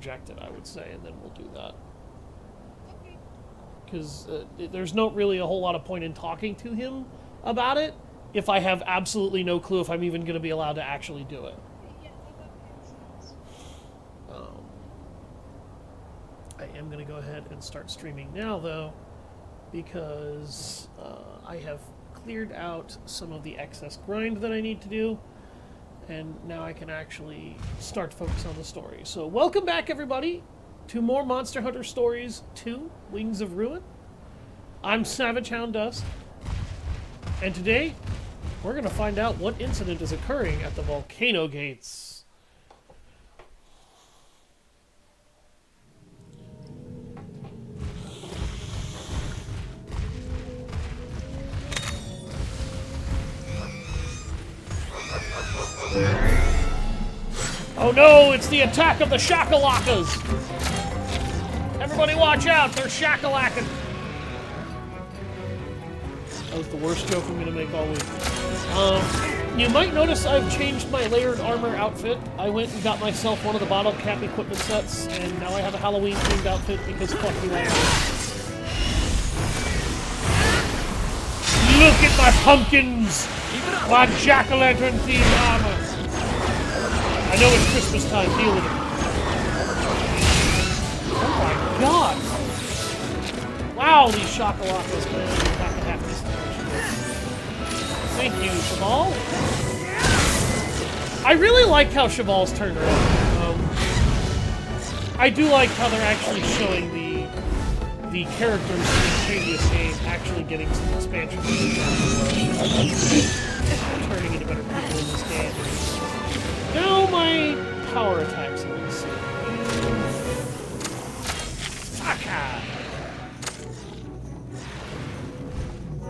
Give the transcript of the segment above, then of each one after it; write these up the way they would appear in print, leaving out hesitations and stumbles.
reject it, I would say, and then we'll do that. Because there's not really a whole lot of point in talking to him about it if I have absolutely no clue if I'm even going to be allowed to actually do it. I am going to go ahead and start streaming now, though, because I have cleared out some of the excess grind that I need to do, and now I can actually start to focus on the story. So welcome back, everybody, to more Monster Hunter Stories 2, Wings of Ruin. I'm Savage Hound Dust, and today we're going to find out what incident is occurring at the Volcano Gates. Oh no, it's the attack of the Shakalakas! Everybody watch out, they're shakalacking! That was the worst joke I'm gonna make all week. You might notice I've changed my layered armor outfit. I went and got myself one of the bottle cap equipment sets, and now I have a Halloween themed outfit because fuck you, I am. Look at my pumpkins! My jack-o'-lantern themed armor! I know it's Christmas time, deal with it. Oh my god! Wow, these Shakalakas, man, you're back at half this damage. Thank you, Cheval. I really like how Cheval's turned around. I do like how they're actually showing the characters in the previous game actually getting some expansion. Turning into better people in this game. Now my power attacks, let's see. Saka!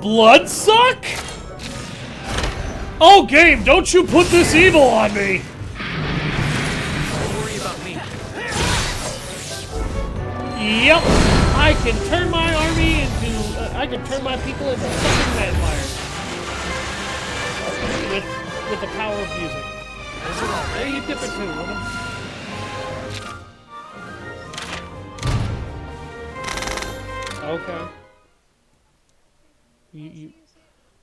Bloodsuck? Oh, game, don't you put this evil on me! Don't worry about me. Yep, I can turn my army into... I can turn my people into fucking vampires. With the power of music. Hey, you dip it too, woman. Okay.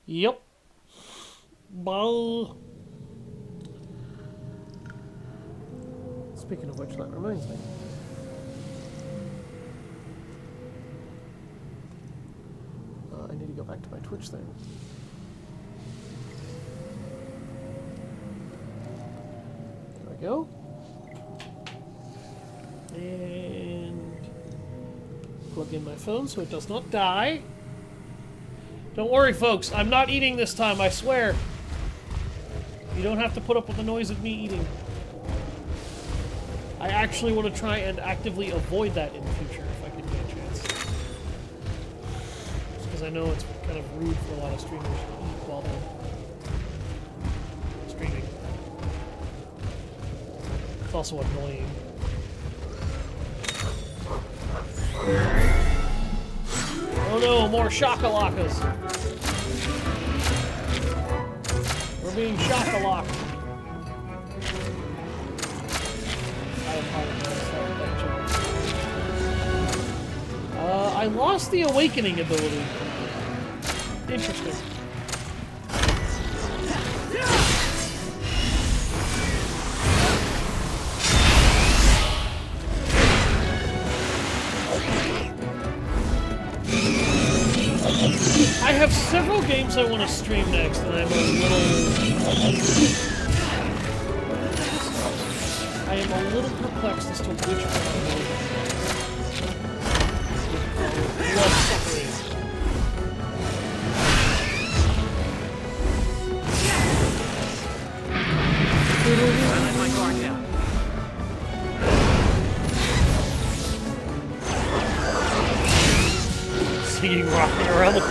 Yep. Ball. Speaking of which, that reminds me. I need to go back to my Twitch thing. There we go. And plug in my phone so it does not die. Don't worry, folks. I'm not eating this time, I swear. You don't have to put up with the noise of me eating. I actually want to try and actively avoid that in the future if I can get a chance. Just because I know it's kind of rude for a lot of streamers to eat while they're streaming. It's also annoying. Oh no, more Shakalakas! We're being Shakalocked. I apologize. I lost the awakening ability. Interesting. I have several games I want to stream next, and I'm a little perplexed as to which one I will. Blood suffering. I let my guard down. Singing rocking around the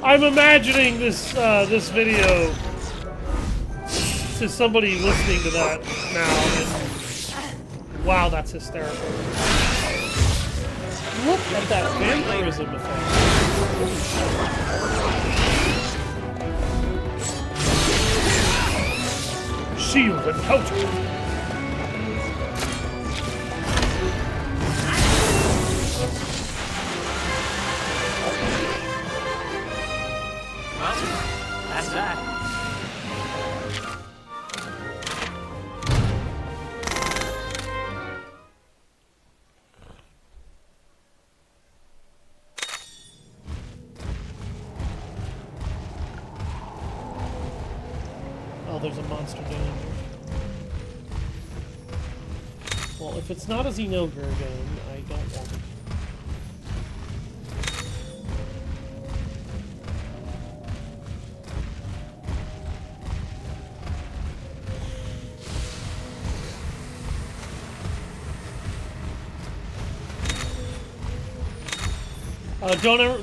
I'm imagining this this video to somebody listening to that now, and wow, that's hysterical. Look at that vampirism effect. Shield encounter. Well, that's that. Oh, there's a monster down here. Well, if it's not a Xenogurgan, I don't want it.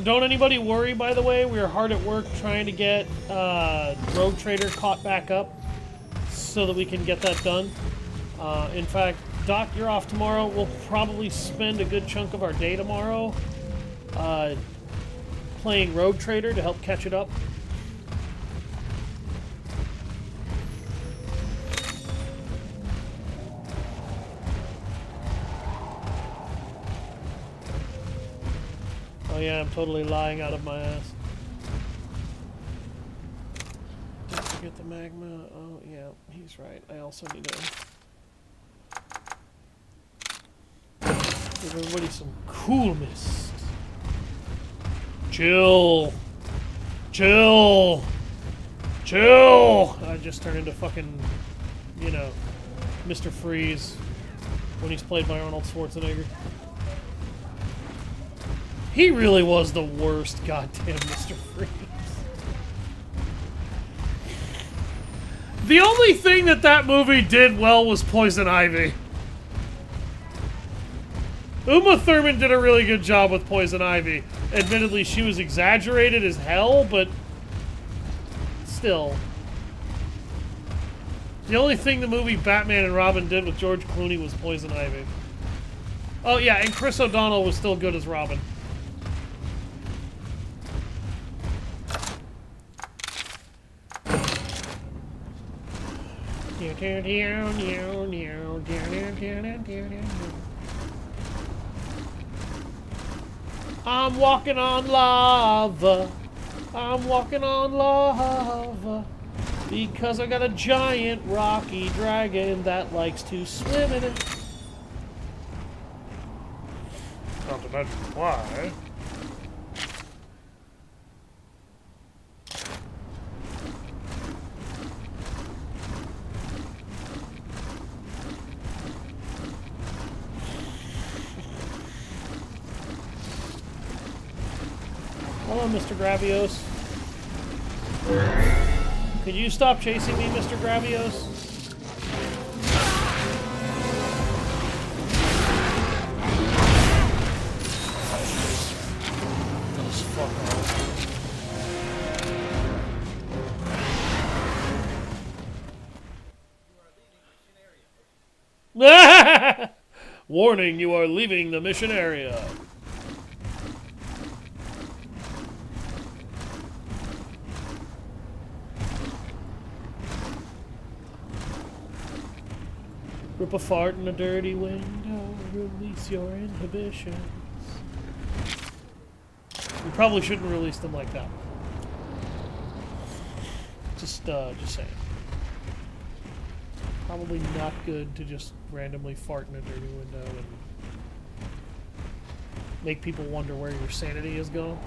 Don't anybody worry, by the way. We are hard at work trying to get Rogue Trader caught back up so that we can get that done. In fact, Doc, you're off tomorrow. We'll probably spend a good chunk of our day tomorrow playing Rogue Trader to help catch it up. Oh yeah, I'm totally lying out of my ass. Don't forget the magma. Oh yeah, he's right. I also need to give everybody some cool mist. Chill. Chill. Chill. I just turned into fucking, you know, Mr. Freeze when he's played by Arnold Schwarzenegger. He really was the worst goddamn Mr. Freeze. The only thing that movie did well was Poison Ivy. Uma Thurman did a really good job with Poison Ivy. Admittedly, she was exaggerated as hell, but still. The only thing the movie Batman and Robin did with George Clooney was Poison Ivy. Oh yeah, and Chris O'Donnell was still good as Robin. I'm walking on lava. I'm walking on lava. Because I got a giant rocky dragon that likes to swim in it. Not to mention why. Hello, Mr. Gravios. Could you stop chasing me, Mr. Gravios? Those fuckers. Warning, you are leaving the mission area. Rip a fart in a dirty window, release your inhibitions. We probably shouldn't release them like that. Just saying. Probably not good to just randomly fart in a dirty window and make people wonder where your sanity is going.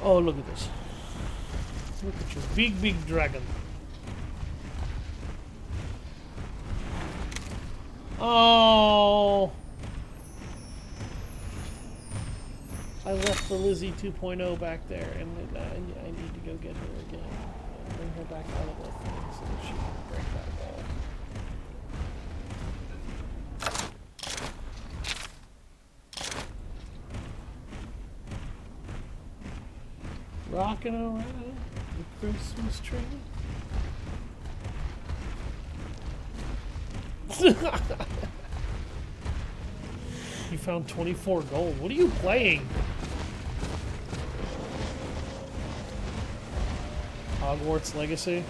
Oh, look at this. Look at your big, big dragon. Oh! I left the Lizzie 2.0 back there, and I need to go get her again. And bring her back out of the thing so that she can break that wall. Rocking around the Christmas tree. You found 24 gold. What are you playing? Hogwarts Legacy?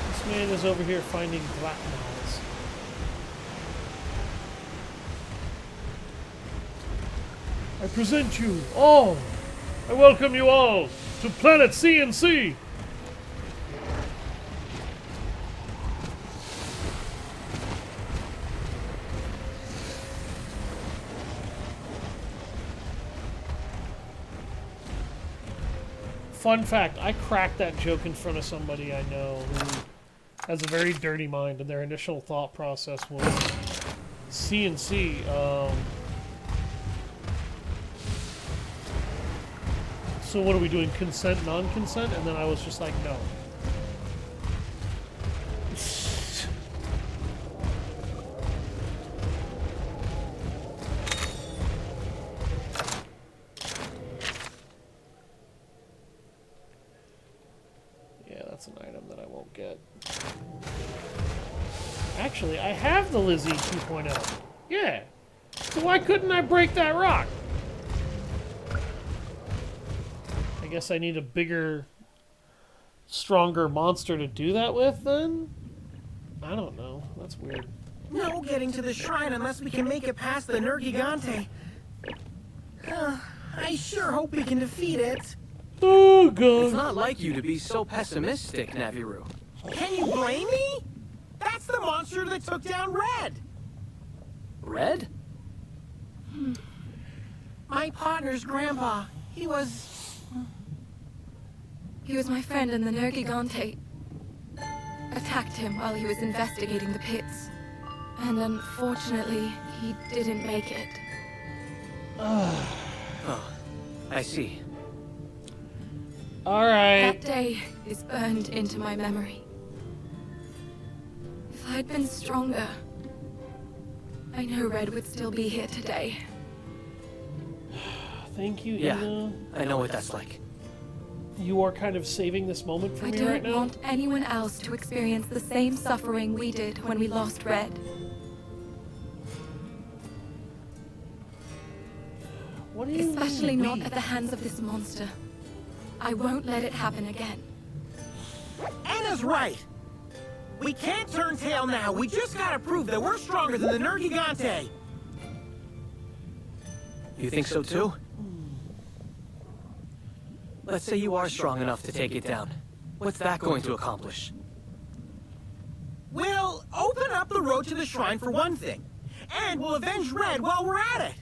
This man is over here finding blackmails. I present you all. I welcome you all to planet CNC. Fun fact, I cracked that joke in front of somebody I know who has a very dirty mind, and their initial thought process was CNC. So what are we doing? Consent, non-consent? And then I was just like, no. Yeah, that's an item that I won't get. Actually, I have the Lizzie 2.0. Yeah. So why couldn't I break that rock? I guess I need a bigger, stronger monster to do that with, then? I don't know. That's weird. No getting to the shrine unless we can make it past the Nergigante. I sure hope we can defeat it. Oh, God. It's not like you to be so pessimistic, Naviru. Can you blame me? That's the monster that took down Red. Red? My partner's grandpa. He was my friend in the Nergigante. Attacked him while he was investigating the pits. And unfortunately, he didn't make it. Oh, I see. Alright. That day is burned into my memory. If I'd been stronger, I know Red would still be here today. Thank you, Yeah, Ina. I know what that's like. You are kind of saving this moment for I me right don't now. want anyone else to experience the same suffering we did when we lost Red. What do you Especially mean, not we? at the hands of this monster. I won't let it happen again. Anna's right. We can't turn tail now. We just gotta prove that we're stronger than the Nergigante. You think so too? Let's say you are strong enough to take it down. What's that going to accomplish? We'll open up the road to the shrine for one thing. And we'll avenge Red while we're at it.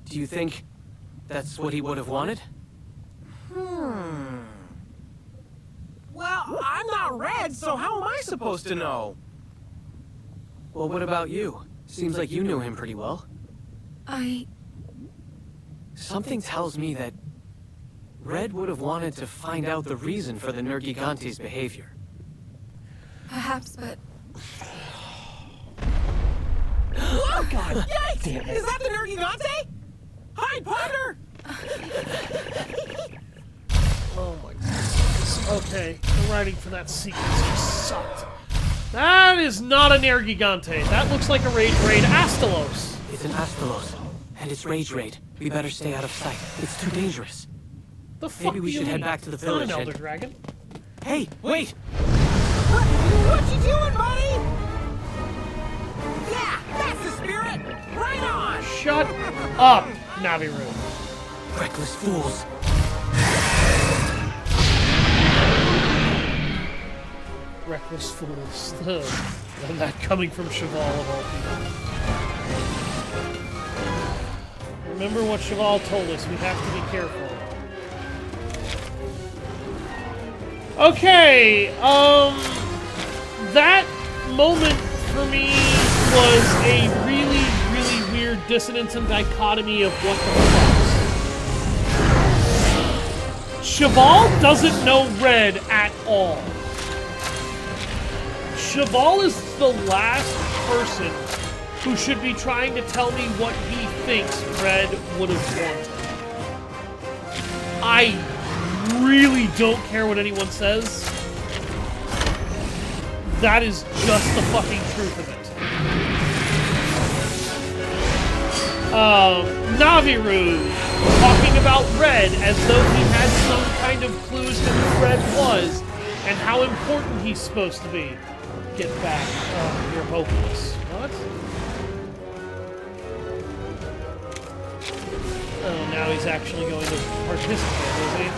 Do you think that's what he would have wanted? Well, I'm not Red, so how am I supposed to know? Well, what about you? Seems like you knew him pretty well. Something tells me that Red would have wanted to find out the reason for the Nergigante's behavior. Perhaps, but Oh, God! Yikes! Is that the Nergigante? Hi, partner! Oh my goodness. Okay, the writing for that sequence just sucked. That is not a Nergigante. That looks like a Rage Raid Astalos. It's an Astalos, and it's Rage Raid. We better stay out of sight. It's too dangerous. The fuck Maybe we do you should head mean? back to the It's not village an and- Elder Dragon. Hey, wait! What you doing, buddy? Yeah, that's the spirit! Right on! Shut up, Naviru. Reckless fools! Reckless fools. And that coming from Cheval of all people. Remember what Cheval told us. We have to be careful. Okay, that moment for me was a really, really weird dissonance and dichotomy of what the fuck. Cheval doesn't know Red at all. Cheval is the last person who should be trying to tell me what he thinks Red would have wanted. I really don't care what anyone says, that is just the fucking truth of it. Naviru talking about Red as though he had some kind of clues to who Red was and how important he's supposed to be. Get back. You're hopeless. What? Oh, now he's actually going to participate, is he?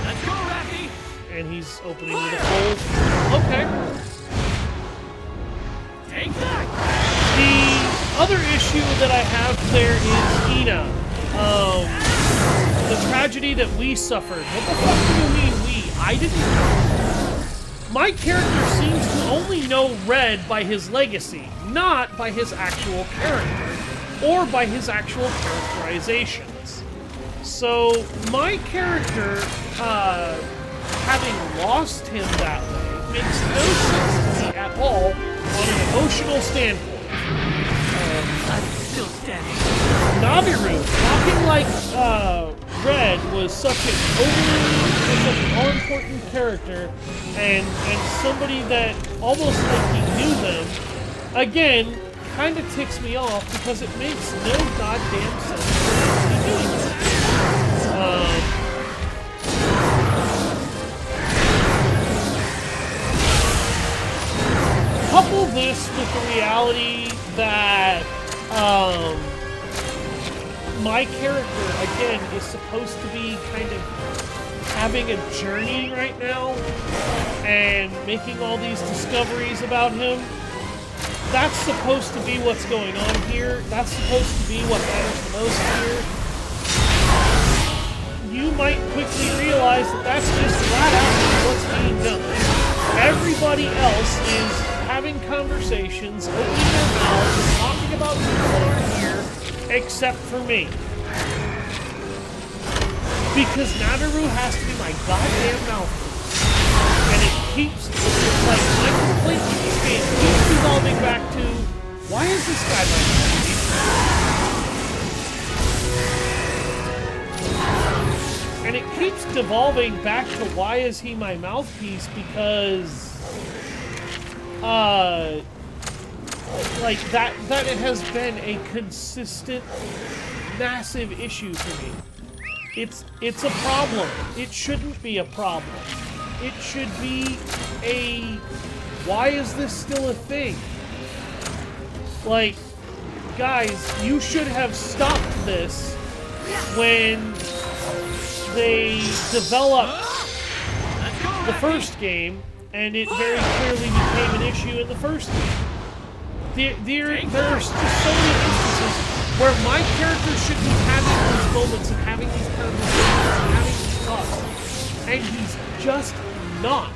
Let's go, Racky! And he's opening with a fold. Okay. Take that! The other issue that I have there is Ina. The tragedy that we suffered. What the fuck do you mean we? I didn't. My character seems to only know Red by his legacy, not by his actual character, or by his actual characterizations. So, my character, having lost him that way, makes no sense to me at all on an emotional standpoint. I'm still standing. Naviru, talking like Red was such an all-important character and somebody that almost like he knew them, again, kind of ticks me off because it makes no goddamn sense to be doing that. Couple this with the reality that my character, again, is supposed to be kind of having a journey right now and making all these discoveries about him. That's supposed to be what's going on here. That's supposed to be what matters the most here. You might quickly realize that that's just flat out what's being done. Everybody else is having conversations, opening their mouths, talking about people that aren't here, except for me. Because Naviru has to be my goddamn mouthpiece. And it keeps, like, my complaint with this game keeps evolving back to, why is this guy my mouthpiece? And it keeps devolving back to, why is he my mouthpiece? Because like that it has been a consistent massive issue for me. It's a problem. It shouldn't be a problem. It should be a, why is this still a thing? Like, guys, you should have stopped this when they developed the first game, and it very clearly became an issue in the first game. There's just so many instances where my character should be having these moments and having these conversations and having these thoughts, and he's just not.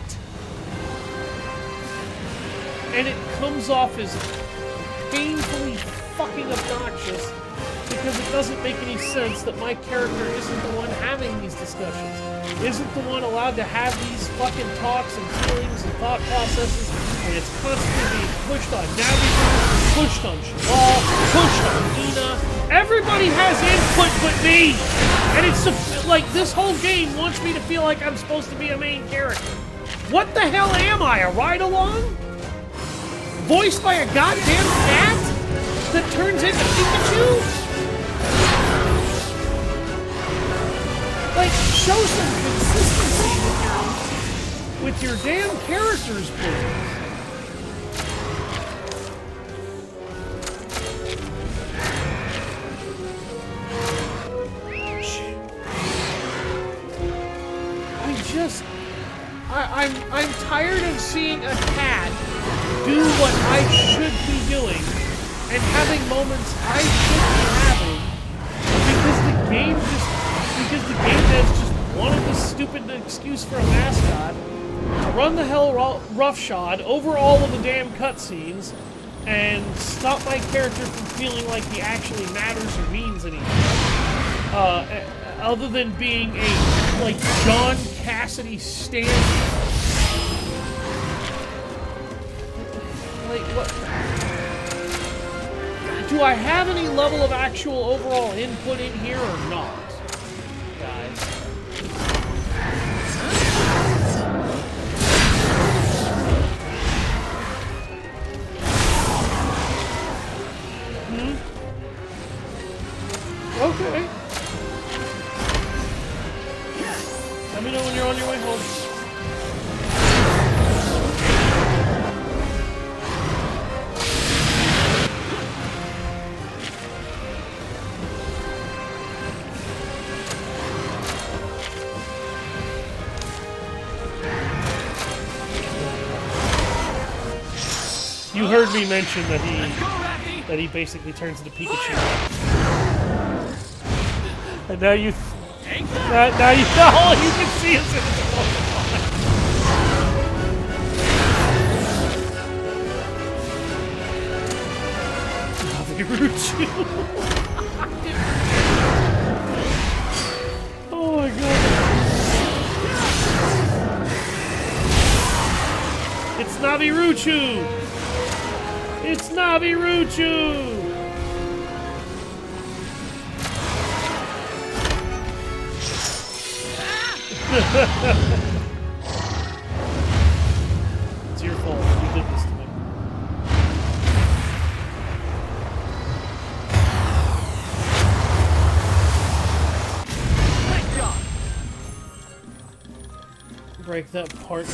And it comes off as painfully fucking obnoxious because it doesn't make any sense that my character isn't the one having these discussions, isn't the one allowed to have these fucking talks and feelings and thought processes, and it's constantly being pushed on Navigator, pushed on Shabal, pushed on Ina. Everybody has input but me! And it's like, this whole game wants me to feel like I'm supposed to be a main character. What the hell am I, a ride-along? Voiced by a goddamn cat that turns into Pikachu? Like, show some consistency with your damn characters, please. I'm tired of seeing a cat do what I should be doing and having moments I should be having because the game has just wanted this stupid excuse for a mascot to run the hell roughshod over all of the damn cutscenes and stop my character from feeling like he actually matters or means anything. Other than being a, like, John Cassidy stand. Like, what? do I have any level of actual overall input in here or not, guys? Okay. Let me know when you're on your way home. You heard me mention that he basically turns into Pikachu. And now you now you all you can see is in the Naviruchu. Oh my god. It's Naviruchu! It's Naviruchu! It's your fault. You did this to me. Nice job. Break that part.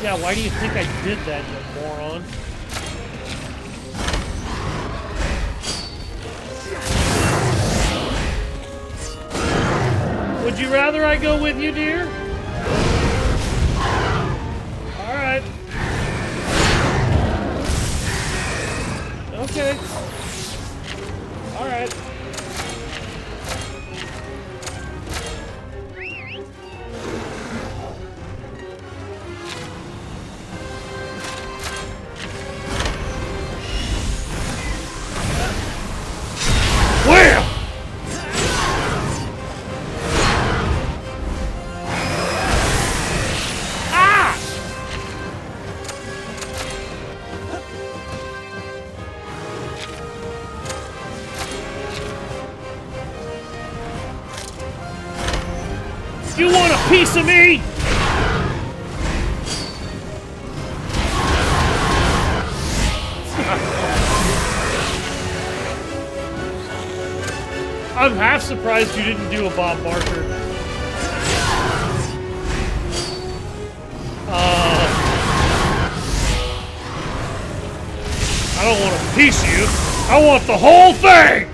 Yeah, why do you think I did that, you moron? Would you rather I go with you, dear? Alright. Okay. Alright. Wham! You want a piece of me? I'm half surprised you didn't do a Bob Barker. I don't want a piece of you. I want the whole thing!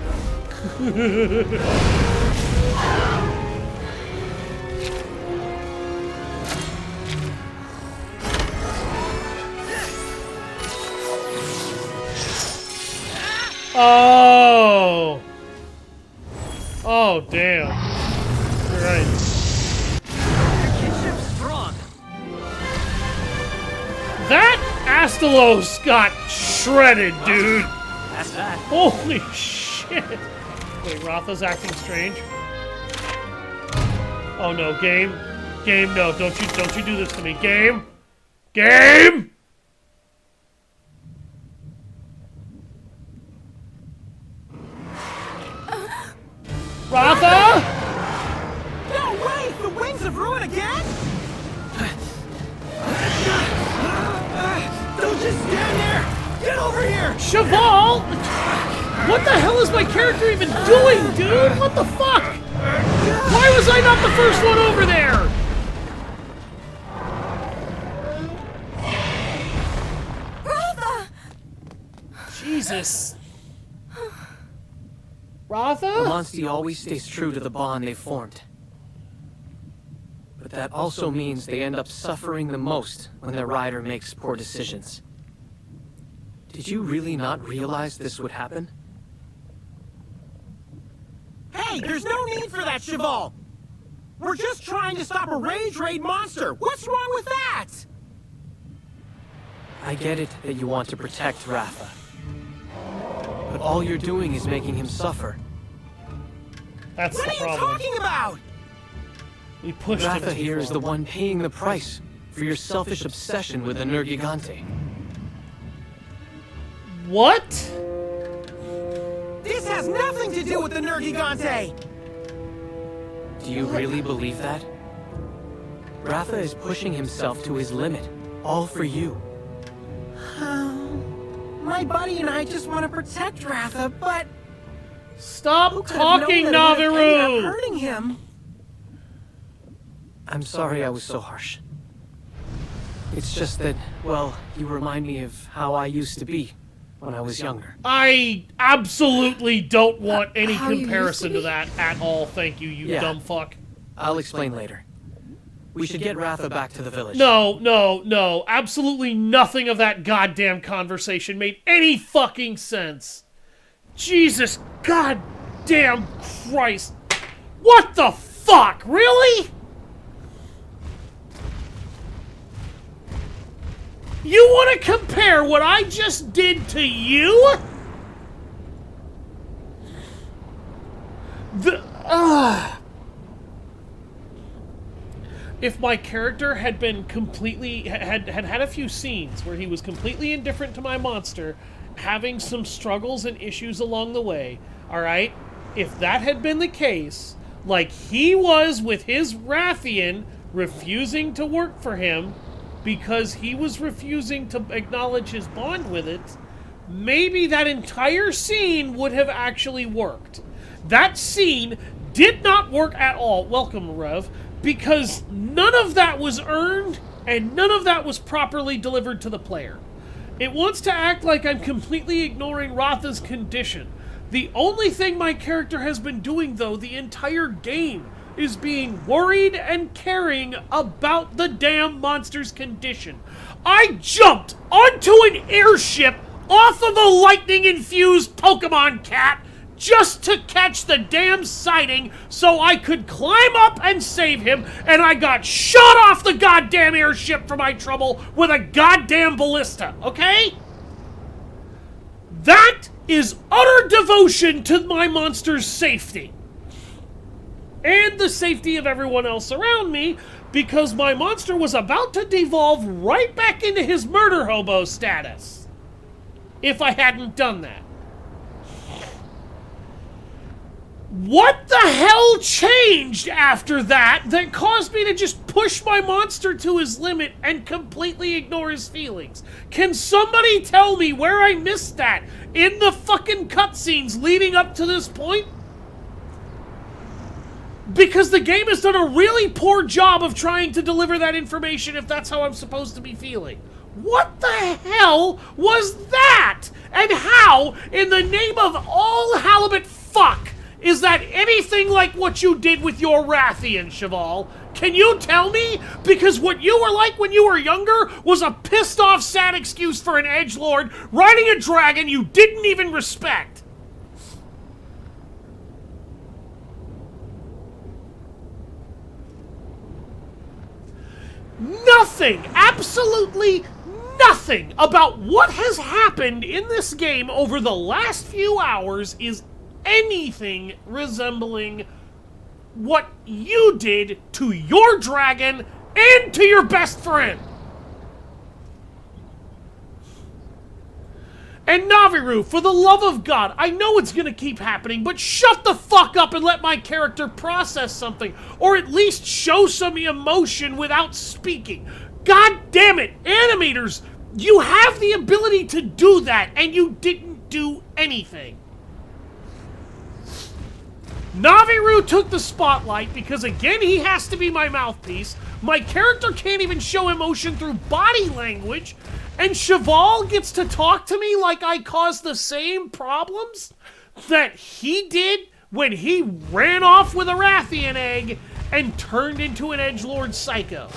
Oh! Oh, damn. You're right. Kinship's strong. That Astalos got shredded, dude! That's that. Holy shit! Wait, Ratha's acting strange? Oh no, game? Game, no, don't you do this to me. Game? Game? Ratha? No way! The Wings of Ruin again? Don't just stand there! Get over here! Cheval? What the hell is my character even doing, dude? What the fuck? Why was I not the first one over there? Ratha! Jesus. Ratha? Monty always stays true to the bond they formed. But that also means they end up suffering the most when their rider makes poor decisions. Did you really not realize this would happen? Hey, there's no need for that, Cheval! We're just trying to stop a Rage Raid monster! What's wrong with that? I get it that you want to protect Ratha. But all you're doing is making him suffer. That's What the are you problem. talking about? We pushed him Ratha too here is far. the one paying the price for your selfish obsession with the Nergigante. What? This has nothing to do with the Nergigante! Do you really believe that? Ratha is pushing himself to his limit, all for you. My buddy and I just want to protect Ratha, but Stop who could have talking, known that it would have ended up Naviru! hurting him? I'm sorry I was so harsh. It's just that, well, you remind me of how I used to be when I was younger. I absolutely don't want any How you used comparison to to be? that at all, thank you, you Yeah. dumb fuck. I'll explain later. We should get Ratha back to the village. No, absolutely nothing of that goddamn conversation made any fucking sense. Jesus goddamn Christ. What the fuck, really? You want to compare what I just did to you? If my character had been completely had a few scenes where he was completely indifferent to my monster, having some struggles and issues along the way, all right? If that had been the case, like he was with his Rathian refusing to work for him because he was refusing to acknowledge his bond with it, maybe that entire scene would have actually worked. That scene did not work at all. Welcome, Rev. Because none of that was earned and none of that was properly delivered to the player. It wants to act like I'm completely ignoring Ratha's condition. The only thing my character has been doing, though, the entire game is being worried and caring about the damn monster's condition. I jumped onto an airship off of a lightning-infused Pokemon cat just to catch the damn sighting so I could climb up and save him, and I got shot off the goddamn airship for my trouble with a goddamn ballista, okay? That is utter devotion to my monster's safety. And the safety of everyone else around me, because my monster was about to devolve right back into his murder hobo status if I hadn't done that. What the hell changed after that caused me to just push my monster to his limit and completely ignore his feelings? Can somebody tell me where I missed that in the fucking cutscenes leading up to this point? Because the game has done a really poor job of trying to deliver that information if that's how I'm supposed to be feeling. What the hell was that? And how, in the name of all halibut fuck, is that anything like what you did with your Rathian, Cheval? Can you tell me? Because what you were like when you were younger was a pissed-off, sad excuse for an edgelord riding a dragon you didn't even respect. Nothing, absolutely nothing about what has happened in this game over the last few hours is anything resembling what you did to your dragon and to your best friend. And Naviru, for the love of God, I know it's gonna keep happening, but shut the fuck up and let my character process something, or at least show some emotion without speaking. God damn it, animators, you have the ability to do that, and you didn't do anything. Naviru took the spotlight because, again, he has to be my mouthpiece. My character can't even show emotion through body language. And Cheval gets to talk to me like I caused the same problems that he did when he ran off with a Rathian egg and turned into an edgelord psycho.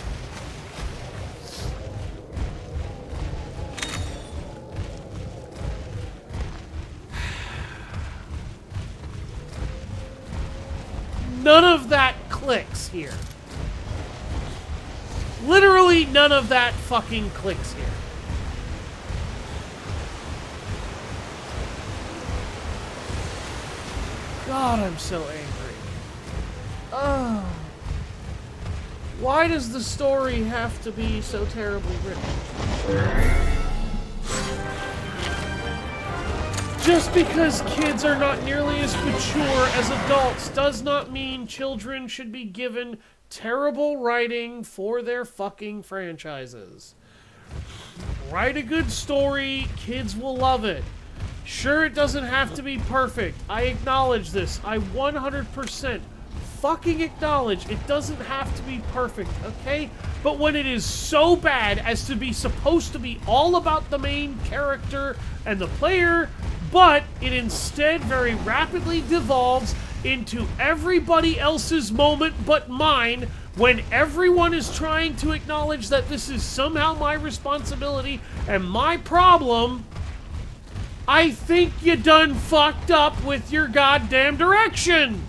None of that clicks here. Literally none of that fucking clicks here. God, I'm so angry. Oh. Why does the story have to be so terribly written? Just because kids are not nearly as mature as adults does not mean children should be given terrible writing for their fucking franchises. Write a good story, kids will love it. Sure, it doesn't have to be perfect. I acknowledge this. I 100% fucking acknowledge it doesn't have to be perfect, okay? But when it is so bad as to be supposed to be all about the main character and the player, but it instead very rapidly devolves into everybody else's moment but mine, when everyone is trying to acknowledge that this is somehow my responsibility and my problem, I think you done fucked up with your goddamn direction.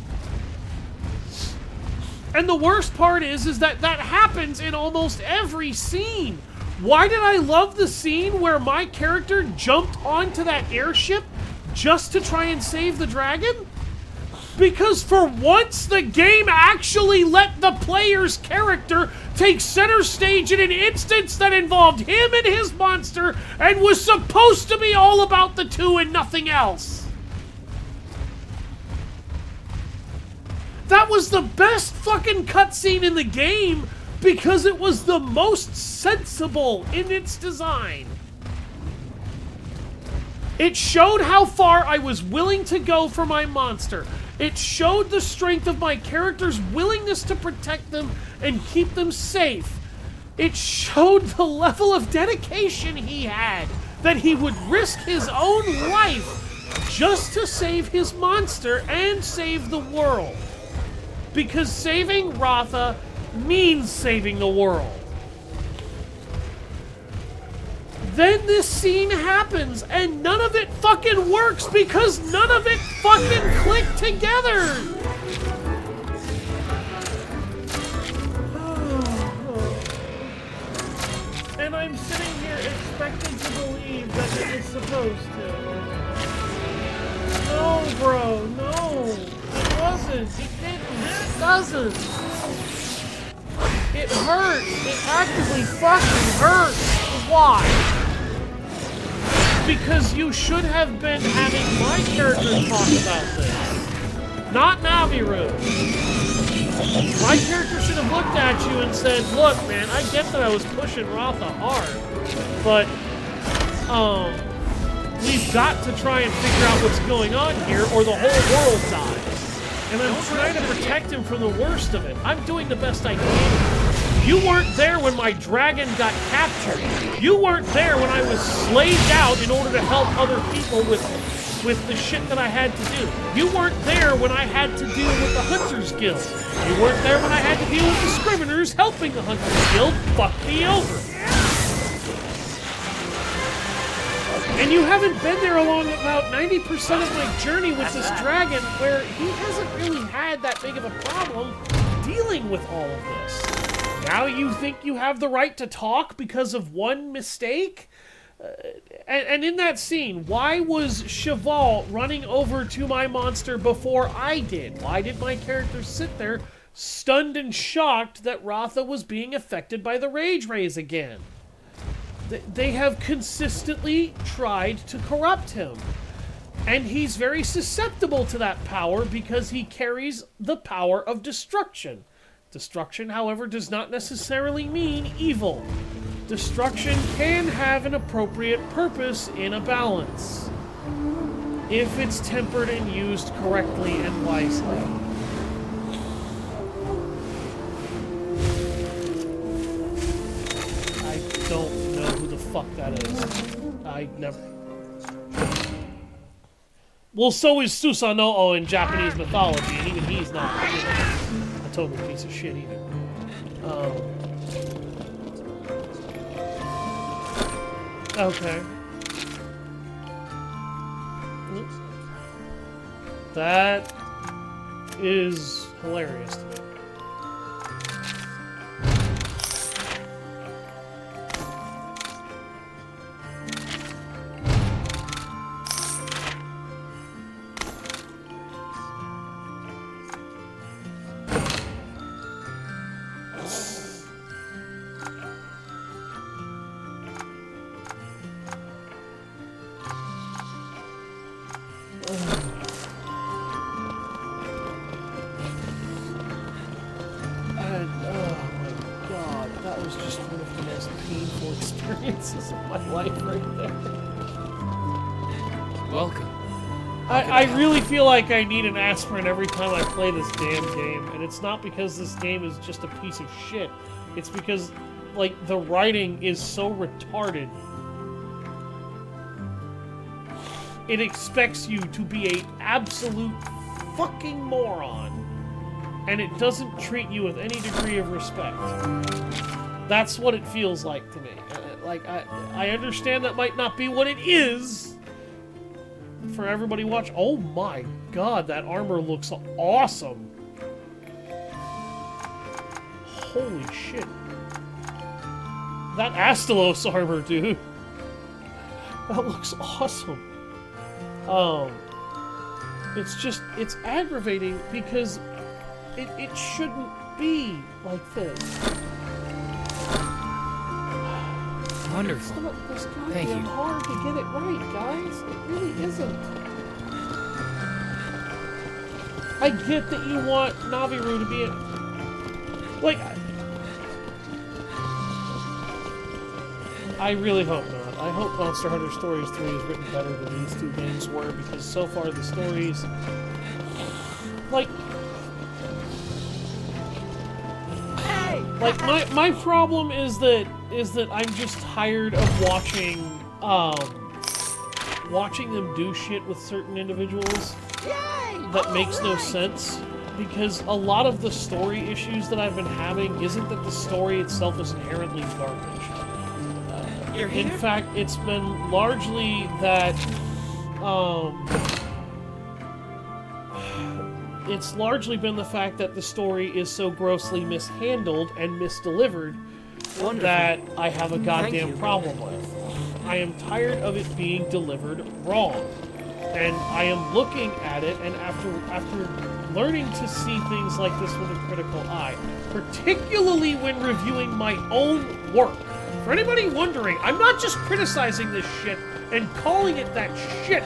And the worst part is that happens in almost every scene. Why did I love the scene where my character jumped onto that airship just to try and save the dragon? Because for once, the game actually let the player's character take center stage in an instance that involved him and his monster and was supposed to be all about the two and nothing else. That was the best fucking cutscene in the game because it was the most sensible in its design. It showed how far I was willing to go for my monster. It showed the strength of my character's willingness to protect them and keep them safe. It showed the level of dedication he had, that he would risk his own life just to save his monster and save the world. Because saving Ratha means saving the world. Then this scene happens, and none of it fucking works because none of it fucking clicked together! And I'm sitting here expecting to believe that it is supposed to. No, bro, no. It wasn't. It didn't. It doesn't. It hurts. It actively fucking hurts. Why? Because you should have been having my character talk about this. Not Naviru. My character should have looked at you and said, look, man, I get that I was pushing Ratha hard, but, we've got to try and figure out what's going on here or the whole world dies. And I'm trying to protect him from the worst of it. I'm doing the best I can. You weren't there when my dragon got captured. You weren't there when I was slaved out in order to help other people with the shit that I had to do. You weren't there when I had to deal with the Hunters Guild. You weren't there when I had to deal with the Scriveners helping the Hunters Guild fuck me over. And you haven't been there along about 90% of my journey with this dragon, where he hasn't really had that big of a problem dealing with all of this. Now you think you have the right to talk because of one mistake? And in that scene, why was Cheval running over to my monster before I did? Why did my character sit there stunned and shocked that Ratha was being affected by the Rage Rays again? They have consistently tried to corrupt him. And he's very susceptible to that power because he carries the power of destruction. Destruction, however, does not necessarily mean evil. Destruction can have an appropriate purpose in a balance, if it's tempered and used correctly and wisely. I don't know who the fuck that is. I never... Well, so is Susanoo in Japanese mythology, and even he's not a total piece of shit either. Okay. That is hilarious to me. experiences of my life right there. Welcome. I really feel like I need an aspirin every time I play this damn game, and it's not because this game is just a piece of shit. It's because, like, the writing is so retarded. It expects you to be an absolute fucking moron, and it doesn't treat you with any degree of respect. That's what it feels like to me. Like, I understand that might not be what it is for everybody watch. Oh my god, that armor looks awesome. Holy shit. That Astalos armor, dude. That looks awesome. It's aggravating because it shouldn't be like this. Wonderful. It's Thank you. hard to get it right, guys. It really isn't. I get that you want Naviru to be like. I really hope not. I hope Monster Hunter Stories 3 is written better than these two games were, because so far the stories, like my problem is that I'm just tired of watching them do shit with certain individuals that makes no sense, because a lot of the story issues that I've been having isn't that the story itself is inherently garbage. In fact, it's been largely that it's largely been the fact that the story is so grossly mishandled and misdelivered that I have a goddamn problem with. I am tired of it being delivered wrong. And I am looking at it, and after learning to see things like this with a critical eye, particularly when reviewing my own work. For anybody wondering, I'm not just criticizing this shit and calling it that shit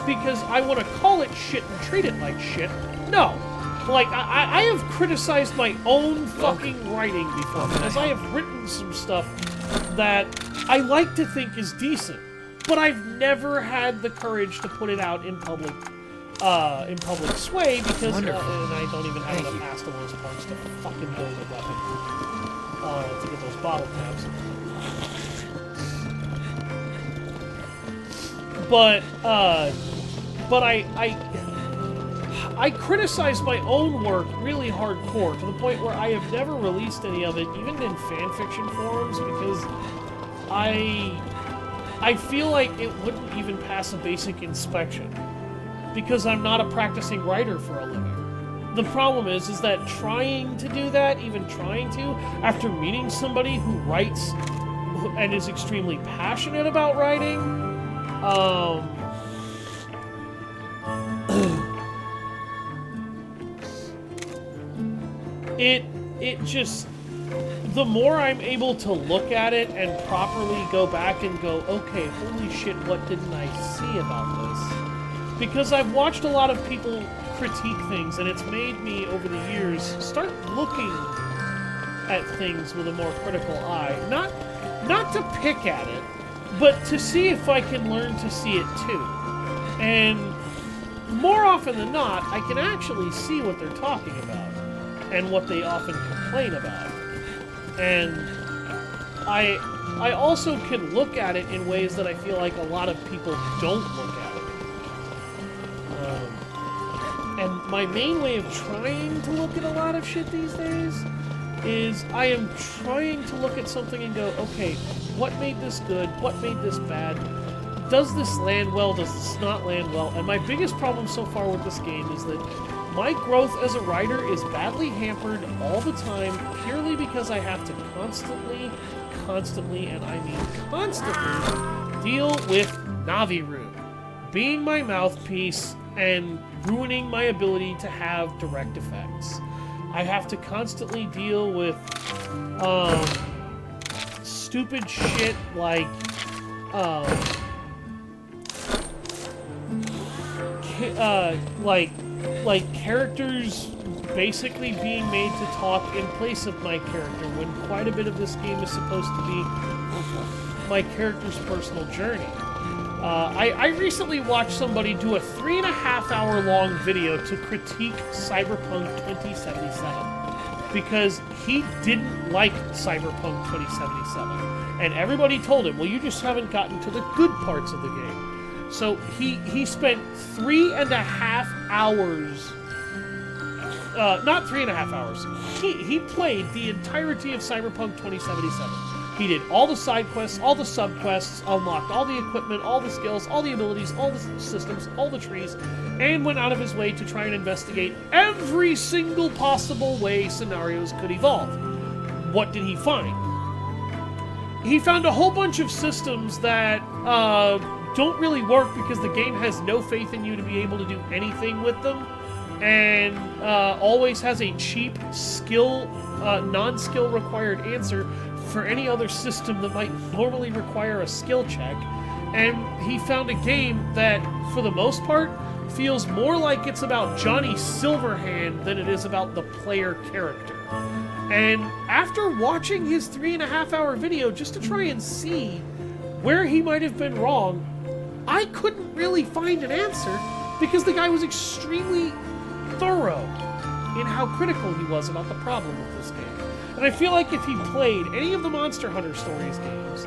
because I want to call it shit and treat it like shit. No. Like, I have criticized my own fucking writing before, because I have written some stuff that I like to think is decent, but I've never had the courage to put it out in public sway, because, and I don't even have enough Astalos parts to fucking build a weapon, to get those bottle caps. But I criticize my own work really hardcore, to the point where I have never released any of it, even in fanfiction forums, because I feel like it wouldn't even pass a basic inspection, because I'm not a practicing writer for a living. The problem is that trying to do that, even trying to, after meeting somebody who writes and is extremely passionate about writing, it just, the more I'm able to look at it and properly go back and go, okay, holy shit, what didn't I see about this? Because I've watched a lot of people critique things, and it's made me, over the years, start looking at things with a more critical eye. Not to pick at it, but to see if I can learn to see it too. And more often than not, I can actually see what they're talking about and what they often complain about. And I also can look at it in ways that I feel like a lot of people don't look at it. And my main way of trying to look at a lot of shit these days is I am trying to look at something and go, okay, what made this good? What made this bad? Does this land well? Does this not land well? And my biggest problem so far with this game is that my growth as a writer is badly hampered all the time, purely because I have to constantly, and I mean constantly, deal with Naviru being my mouthpiece and ruining my ability to have direct effects. I have to constantly deal with stupid shit like like characters basically being made to talk in place of my character, when quite a bit of this game is supposed to be my character's personal journey. I recently watched somebody do a 3.5-hour long video to critique Cyberpunk 2077 because he didn't like Cyberpunk 2077. And everybody told him, well, you just haven't gotten to the good parts of the game. So he spent 3.5 hours, not 3.5 hours, he played the entirety of Cyberpunk 2077. He did all the side quests, all the sub quests, unlocked all the equipment, all the skills, all the abilities, all the systems, all the trees, and went out of his way to try and investigate every single possible way scenarios could evolve. What did he find? He found a whole bunch of systems that don't really work because the game has no faith in you to be able to do anything with them, and always has a cheap skill, non-skill required answer for any other system that might normally require a skill check. And he found a game that, for the most part, feels more like it's about Johnny Silverhand than it is about the player character. And after watching his 3.5-hour video just to try and see where he might have been wrong, I couldn't really find an answer because the guy was extremely thorough in how critical he was about the problem with this game. And I feel like if he played any of the Monster Hunter Stories games,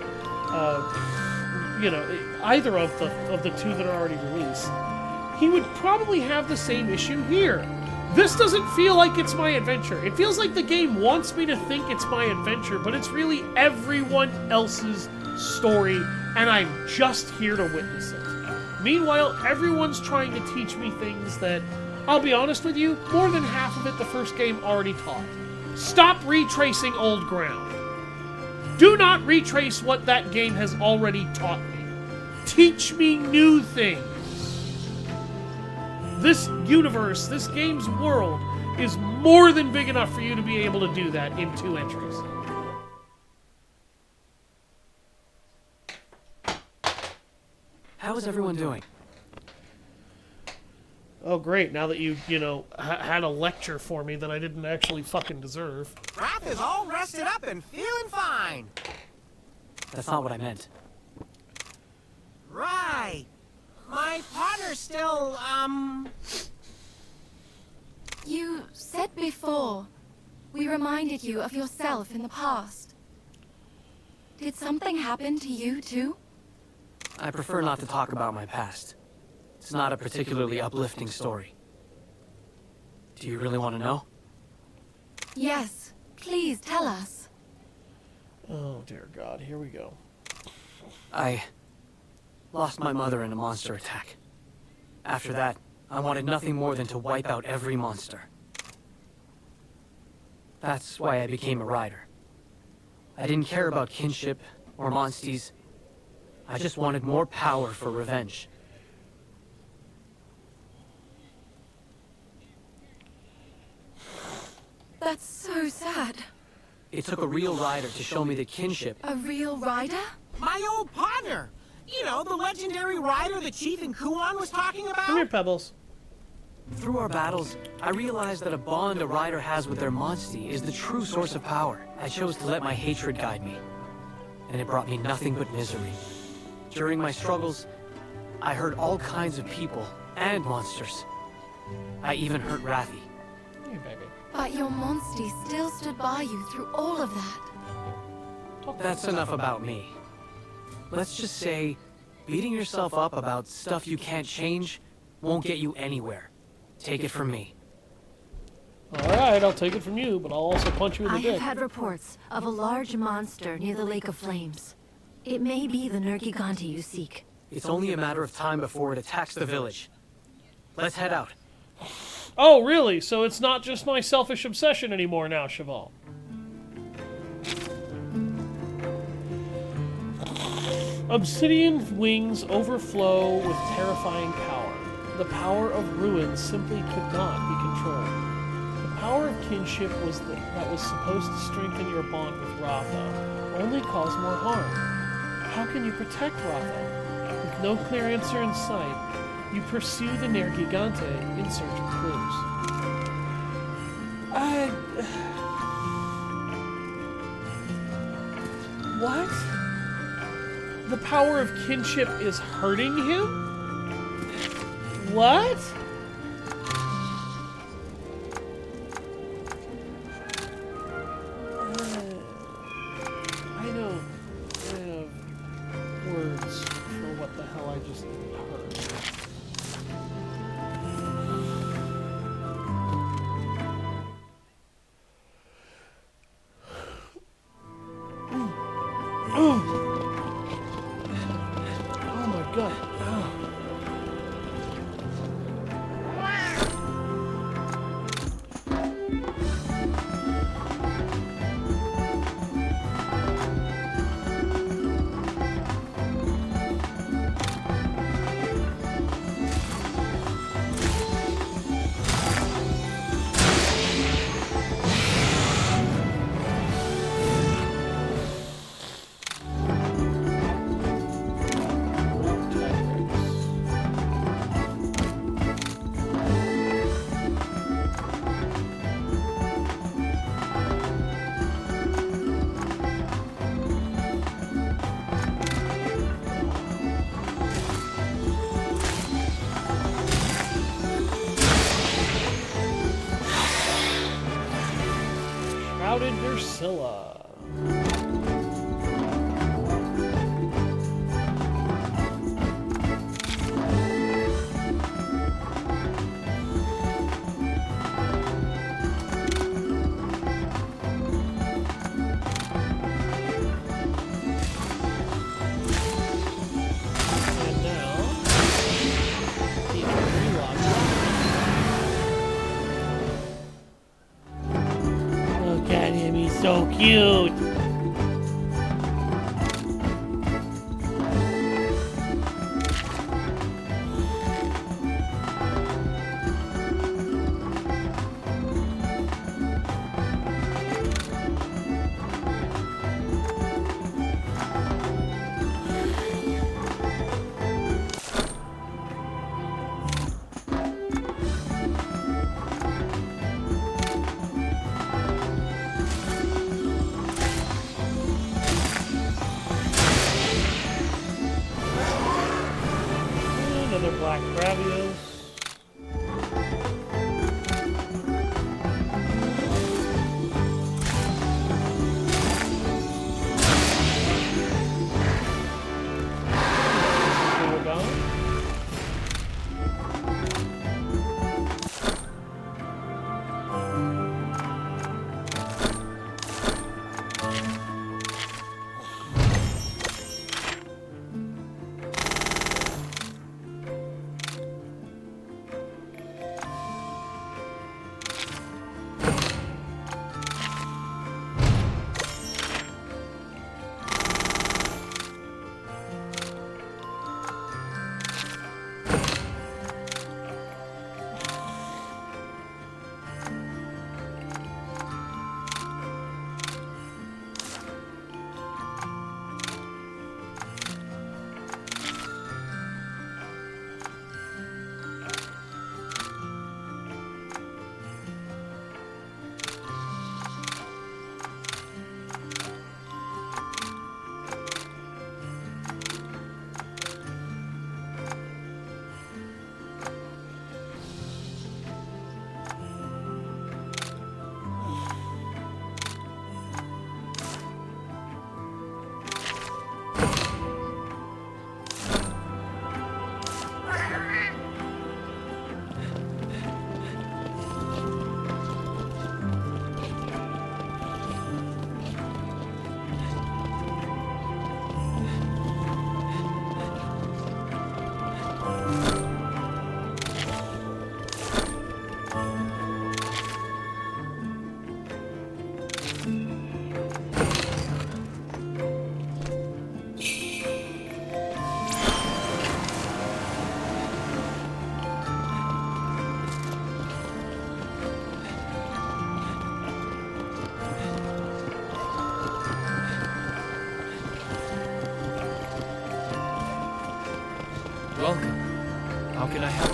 either of the two that are already released, he would probably have the same issue here. This doesn't feel like it's my adventure. It feels like the game wants me to think it's my adventure, but it's really everyone else's story, and I'm just here to witness it. Meanwhile, everyone's trying to teach me things that, I'll be honest with you, more than half of it the first game already taught. Stop retracing old ground. Do not retrace what that game has already taught me. Teach me new things. This universe, this game's world, is more than big enough for you to be able to do that in 2 entries. How is everyone doing? Oh, great. Now that you had a lecture for me that I didn't actually fucking deserve. Raph is all rested up and feeling fine. That's not what I meant. Right. My partner's still, You said before, we reminded you of yourself in the past. Did something happen to you, too? I prefer not to talk about my past. It's not a particularly uplifting story. Do you really want to know? Yes. Please, tell us. Oh, dear God. Here we go. I lost my mother in a monster attack. After that, I wanted nothing more than to wipe out every monster. That's why I became a rider. I didn't care about kinship or monsties. I just wanted more power for revenge. That's so sad. It took a real rider to show me that kinship... A real rider? my old partner. You know, the legendary rider the Chief in Kuon was talking about. Come here, Pebbles. Through our battles, I realized that a bond a rider has with their monstie is the true source of power. I chose to let my hatred guide me, and it brought me nothing but misery. During my struggles, I hurt all kinds of people and monsters. I even hurt Rathy. Hey, baby. But your monstie still stood by you through all of that. That's enough about me. Let's just say, beating yourself up about stuff you can't change won't get you anywhere. Take it from me. Alright, I'll take it from you, but I'll also punch you in the I dick. have had reports of a large monster near the Lake of Flames. It may be the Nergigante you seek. It's only a matter of time before it attacks the village. Let's head out. Oh, really? So it's not just my selfish obsession anymore now, Cheval. Obsidian wings overflow with terrifying power. The power of ruin simply could not be controlled. The power of kinship that was supposed to strengthen your bond with Ratha only caused more harm. How can you protect Ratha? With no clear answer in sight, you pursue the Nergigante in search of clues. What? the power of kinship is hurting him? What? I don't have words for what the hell I just heard. Oh my god. Oh. Shrouded Drusilla. And now, the relock. Look at him, he's so cute. Another black Gravios. We're gone. Welcome. How can I help?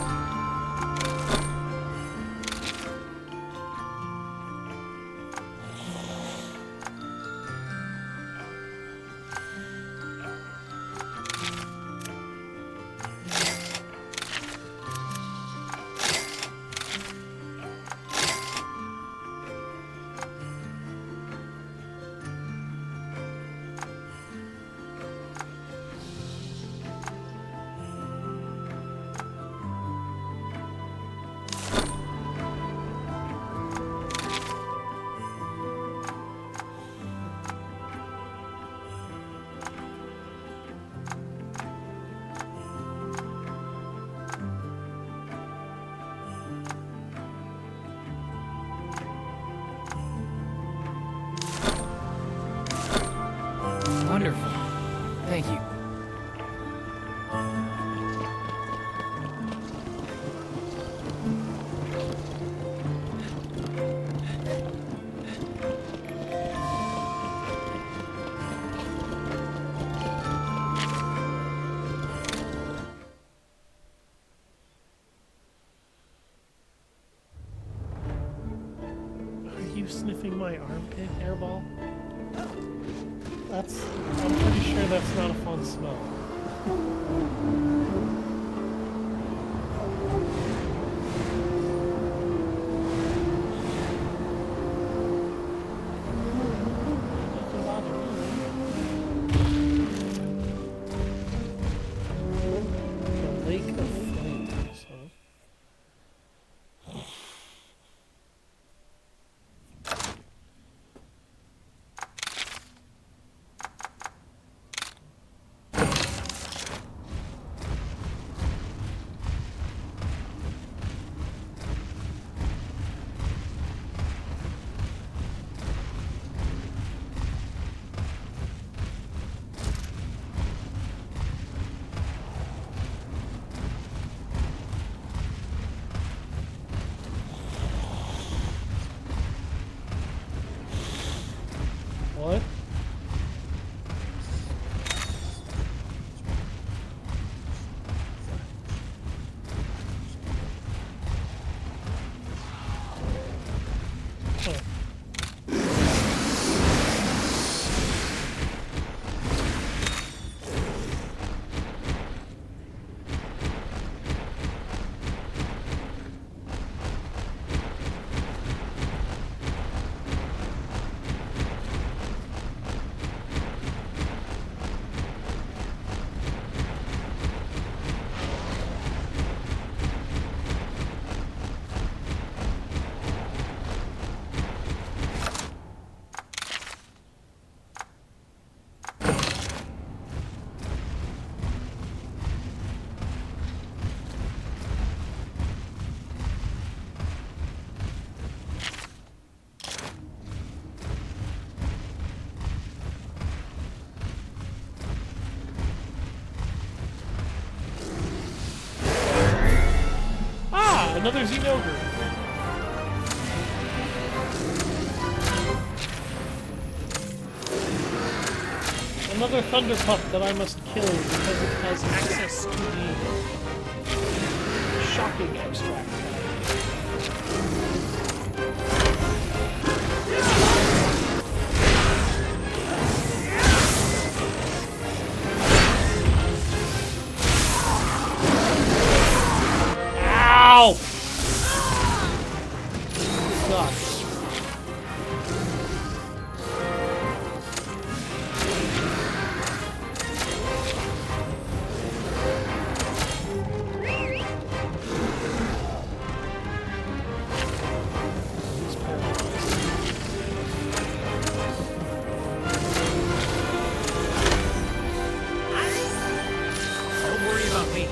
sniffing my armpit, hairball? I'm pretty sure that's not a fun smell. Doesn't bother me. The Lake of Flames, huh? What? Huh. Another Xenogre. Another Thunder Pup that I must kill because it has access to the shocking extract. Ow! Sucks. He's paralyzed. Don't worry about me.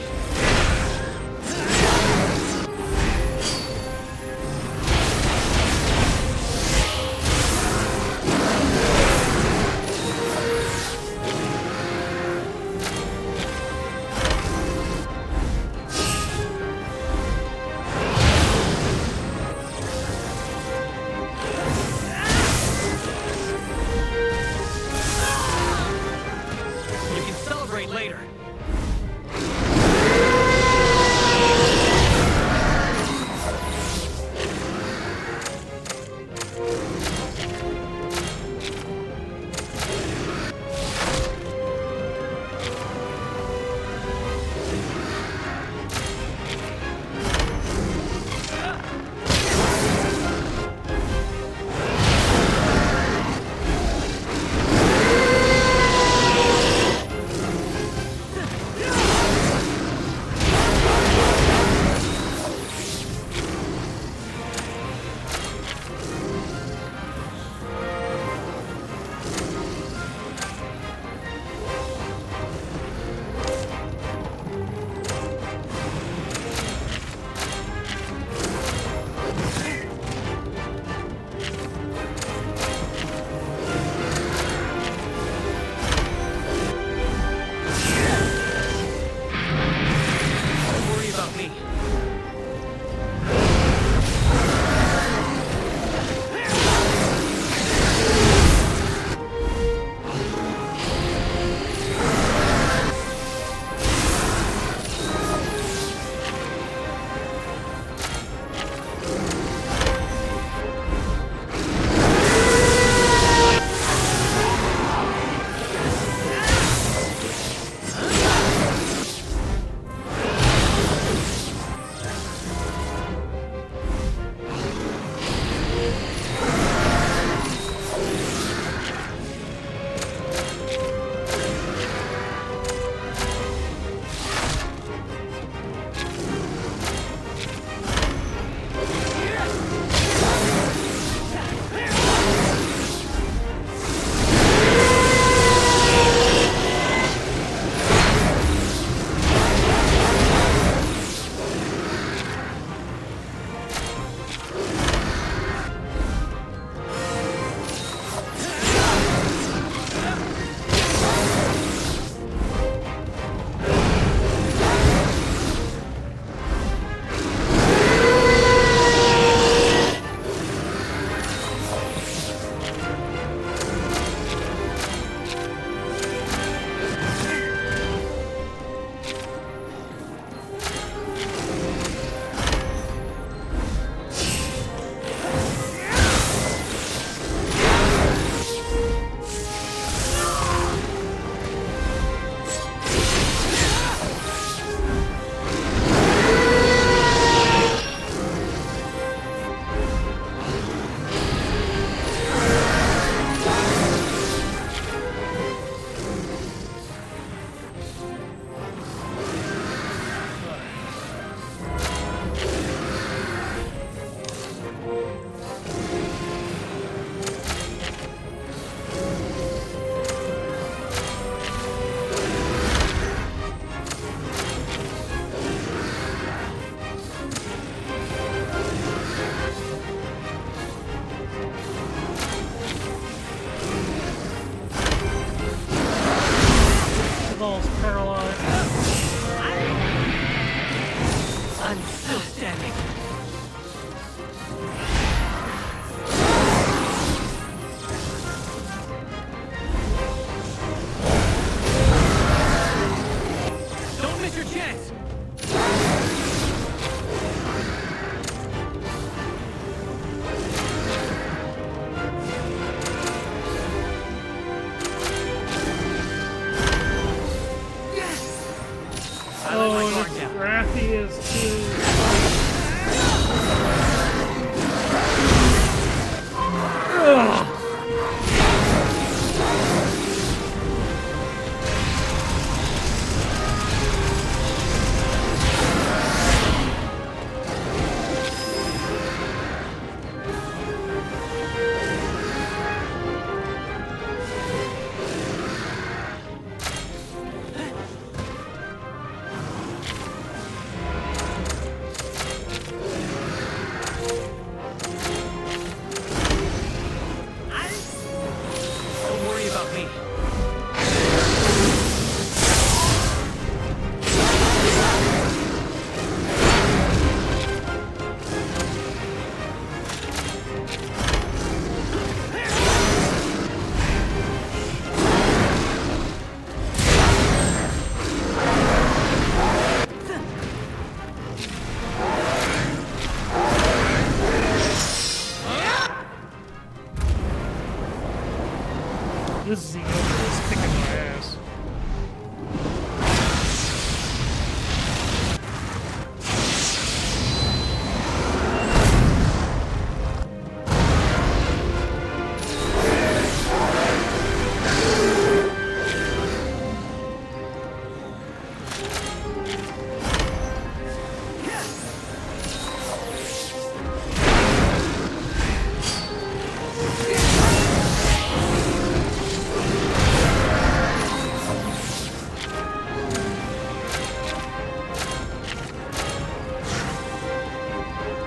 This Xenova is kicking my ass.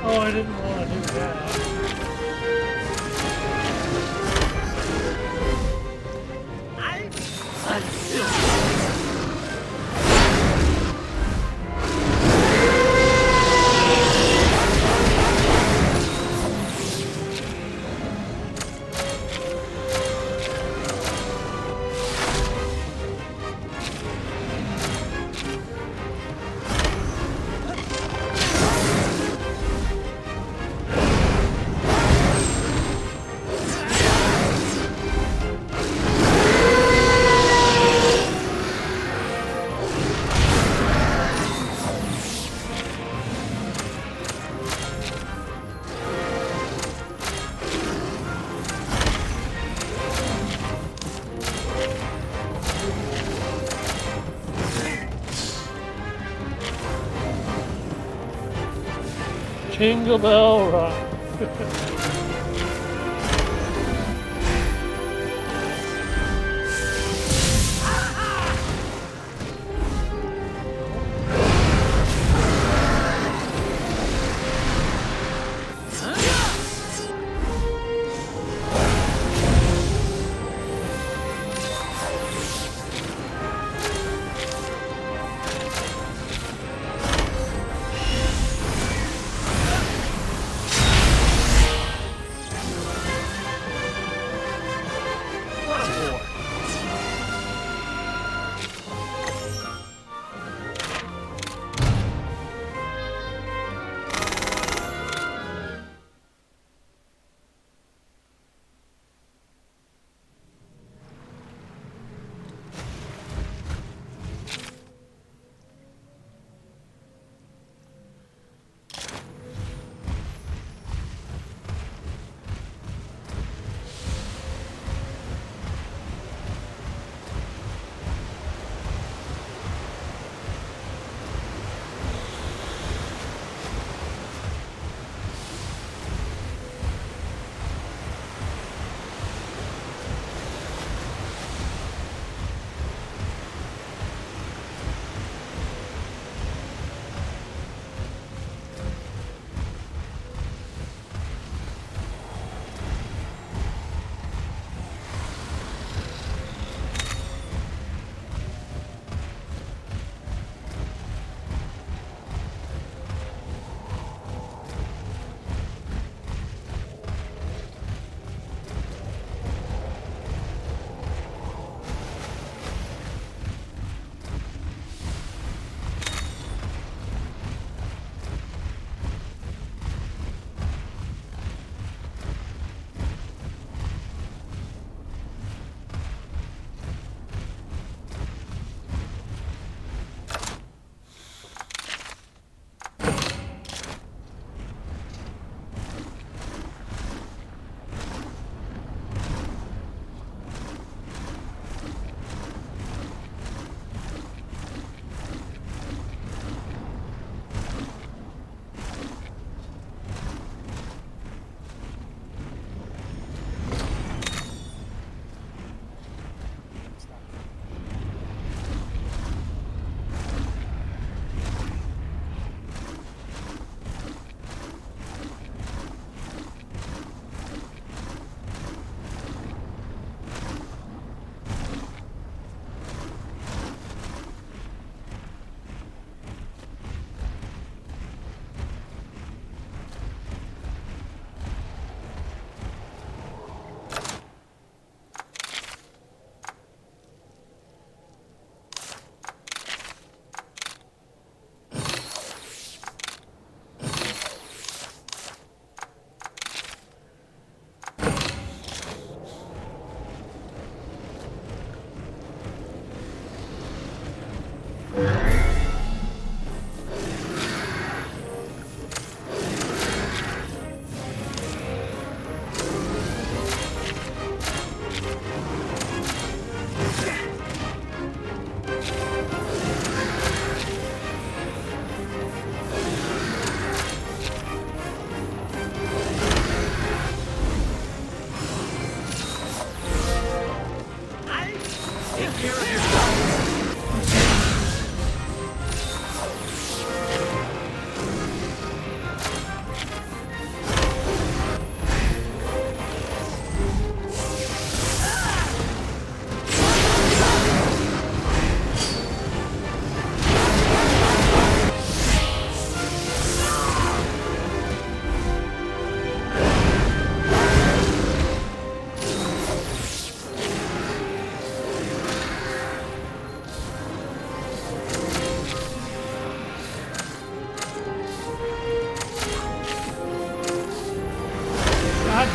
Oh, I didn't want to do that. Jingle Bell Rock.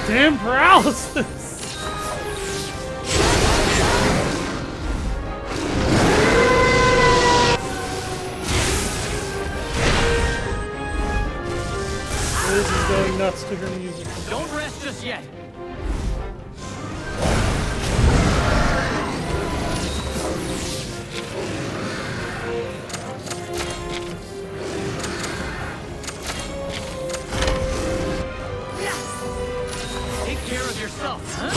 Damn paralysis! Liz is going nuts to her music. Don't rest just yet. Take care of yourself, huh?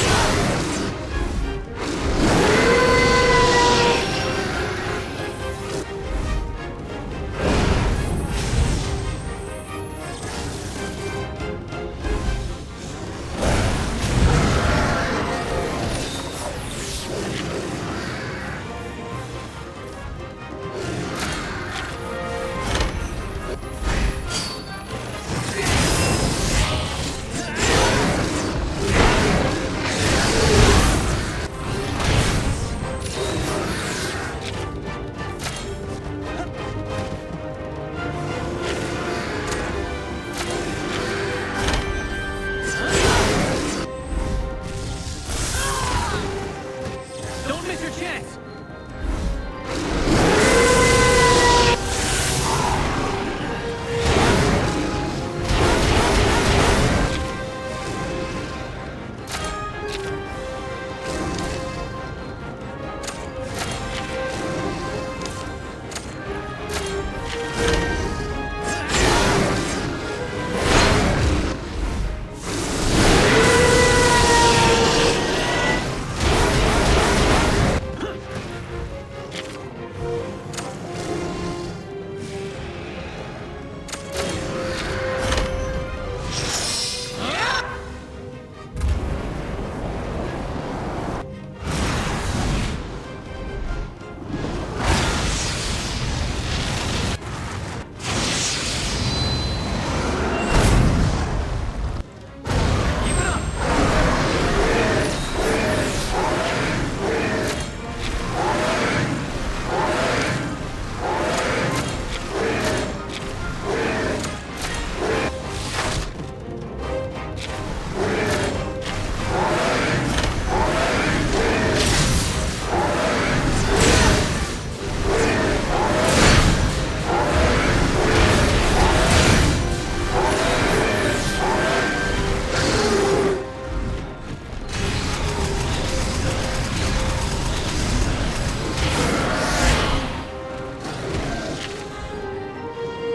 Don't miss your chance.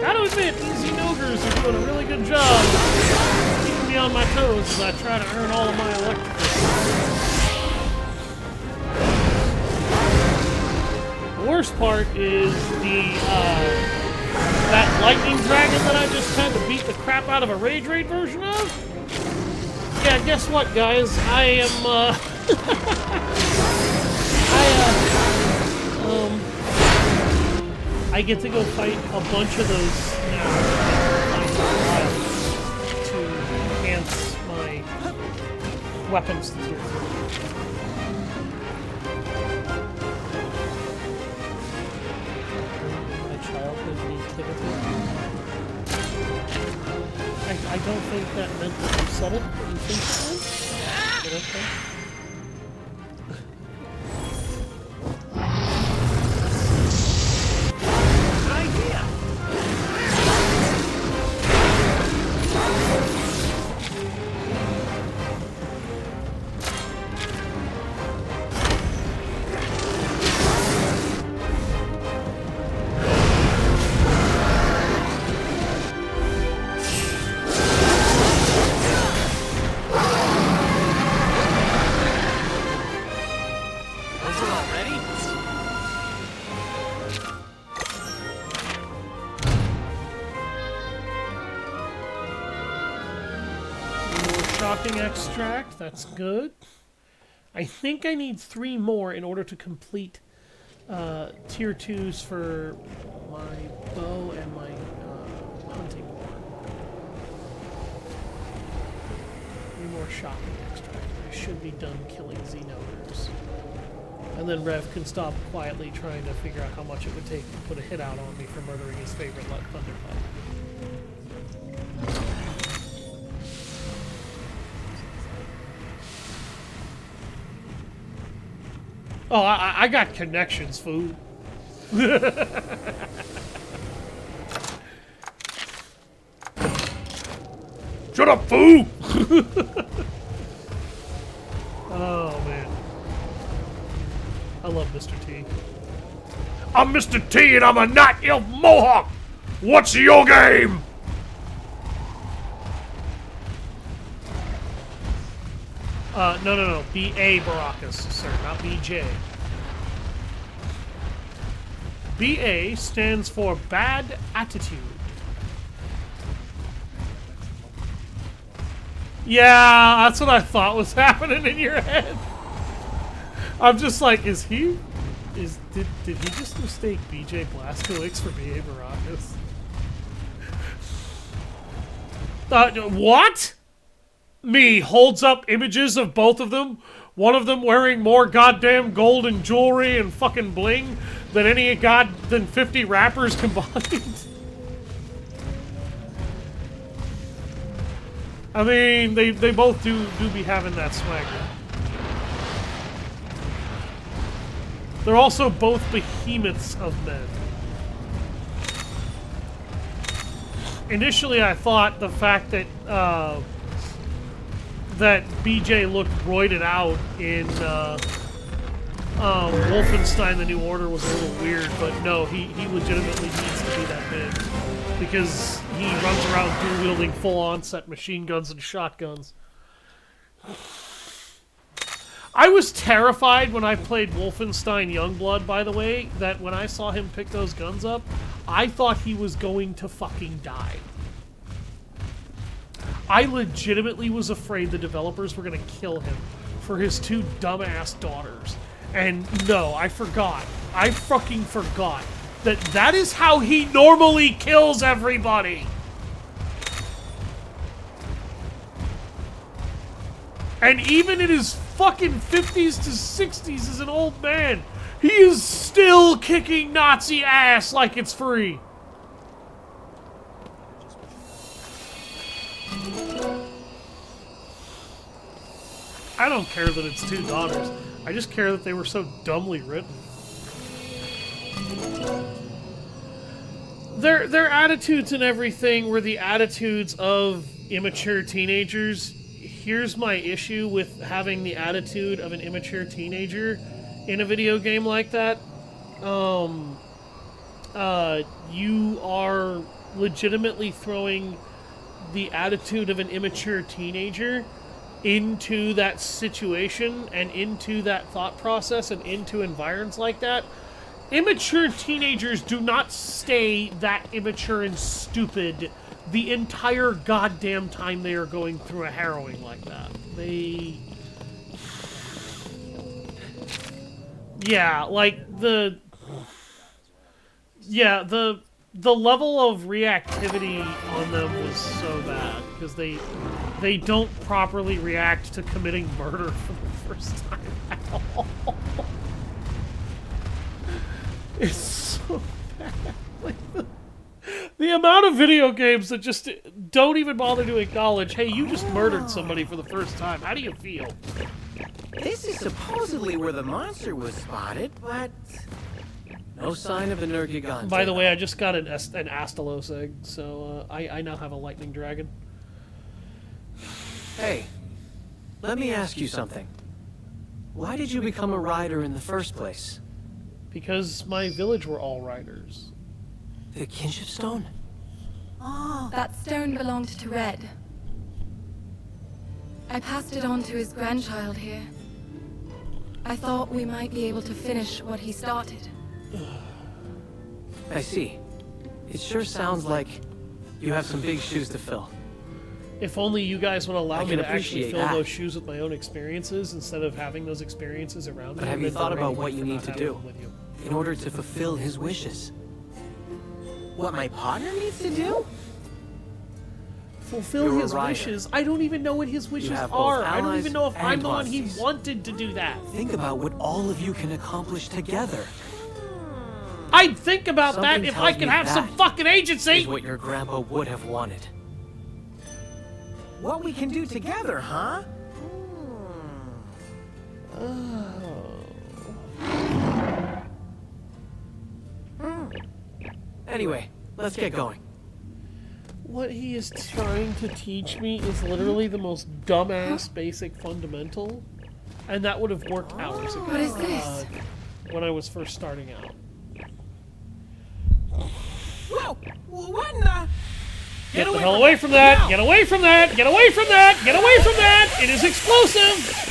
Gotta admit, these Ogres are doing a really good job keeping me on my toes as I try to earn all of my electrical. The worst part is that lightning dragon that I just had to beat the crap out of a Rage Raid version of. Yeah, guess what, guys? I am, I get to go fight a bunch of those now to enhance my weapons to tier 3. My childhood nativity. I don't think that meant that you said it, but you think so? Is it okay? Shocking extract, that's good. I think I need 3 more in order to complete tier 2s for my bow and my hunting horn. 3 more shocking extract. I should be done killing Xenogers. And then Rev can stop quietly trying to figure out how much it would take to put a hit out on me for murdering his favorite Thunderpup. Oh, I got connections, fool. Shut up, fool! Oh, man. I love Mr. T. I'm Mr. T and I'm a Night Elf Mohawk! What's your game? No. B.A. Baracus, sir, not B.J. B.A. stands for Bad Attitude. Yeah, that's what I thought was happening in your head. I'm just like, did he just mistake B.J. Blazkowicz for B.A. Baracus? What? Me holds up images of both of them. One of them wearing more goddamn gold and jewelry and fucking bling than than 50 rappers combined. I mean, they both do be having that swagger. They're also both behemoths of men. Initially, I thought the fact that that BJ looked roided out in Wolfenstein: The New Order was a little weird, but no, he legitimately needs to be that big because he runs around dual-wielding full-onset machine guns and shotguns. I was terrified when I played Wolfenstein Youngblood, by the way, that when I saw him pick those guns up, I thought he was going to fucking die. I legitimately was afraid the developers were going to kill him for his two dumbass daughters. And no, I forgot. I fucking forgot that is how he normally kills everybody. And even in his fucking 50s to 60s as an old man, he is still kicking Nazi ass like it's free. I don't care that it's two daughters. I just care that they were so dumbly written. Their attitudes and everything were the attitudes of immature teenagers. Here's my issue with having the attitude of an immature teenager in a video game like that. You are legitimately throwing the attitude of an immature teenager into that situation and into that thought process and into environs like that. Immature teenagers do not stay that immature and stupid the entire goddamn time they are going through a harrowing like that. Yeah, like the level of reactivity on them was so bad because they don't properly react to committing murder for the first time at all. It's so bad. Like the amount of video games that just don't even bother to acknowledge, hey, you just murdered somebody for the first time. How do you feel? This is supposedly where the monster was spotted, but No sign of the Nergigante. By the way, I just got an Astalos egg, so I now have a lightning dragon. Hey, let me ask you something. Why did you become a rider in the first place? Because my village were all riders. The kinship stone? That stone belonged to Red. I passed it on to his grandchild here. I thought we might be able to finish what he started. I see. It sure sounds like you have some big shoes to fill. If only you guys would allow I me can to actually appreciate fill that. those shoes with my own experiences instead of having those experiences around me. But have you and then thought about berating what me you for need not to having do them with you? in order to fulfill his wishes? what my partner needs to do? Fulfill You're a his rider. wishes. I don't even know what his wishes have both are. I don't allies even know if I'm and the one he monsters. wanted to do that. Think about what all of you can accomplish together. I'd think about Something that if tells I could me have some that fucking agency. Is what your grandpa would have wanted. What we can do together, huh? Anyway, let's get going. What he is trying to teach me is literally the most dumbass basic fundamental, and that would have worked hours ago. What is this? When I was first starting out. Whoa! What in the... Get the hell away from that! now. Get away from that! Get away from that! Get away from that! It is explosive!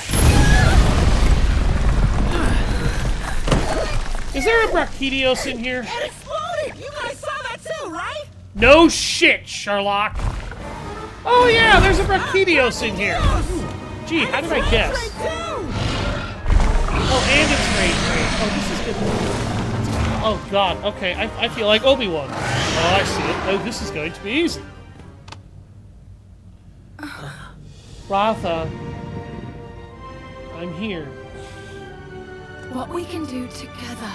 Is there a Brachiosaurus in here? It exploded! You guys saw that too, right? No shit, Sherlock! Oh yeah, there's a Brachiosaurus in here! Gee, how did I guess? Oh, and it's Rage. Oh, this is good. Oh god, okay, I feel like Obi-Wan. Oh, I see it. Oh, this is going to be easy. Ratha, I'm here. What we can do together.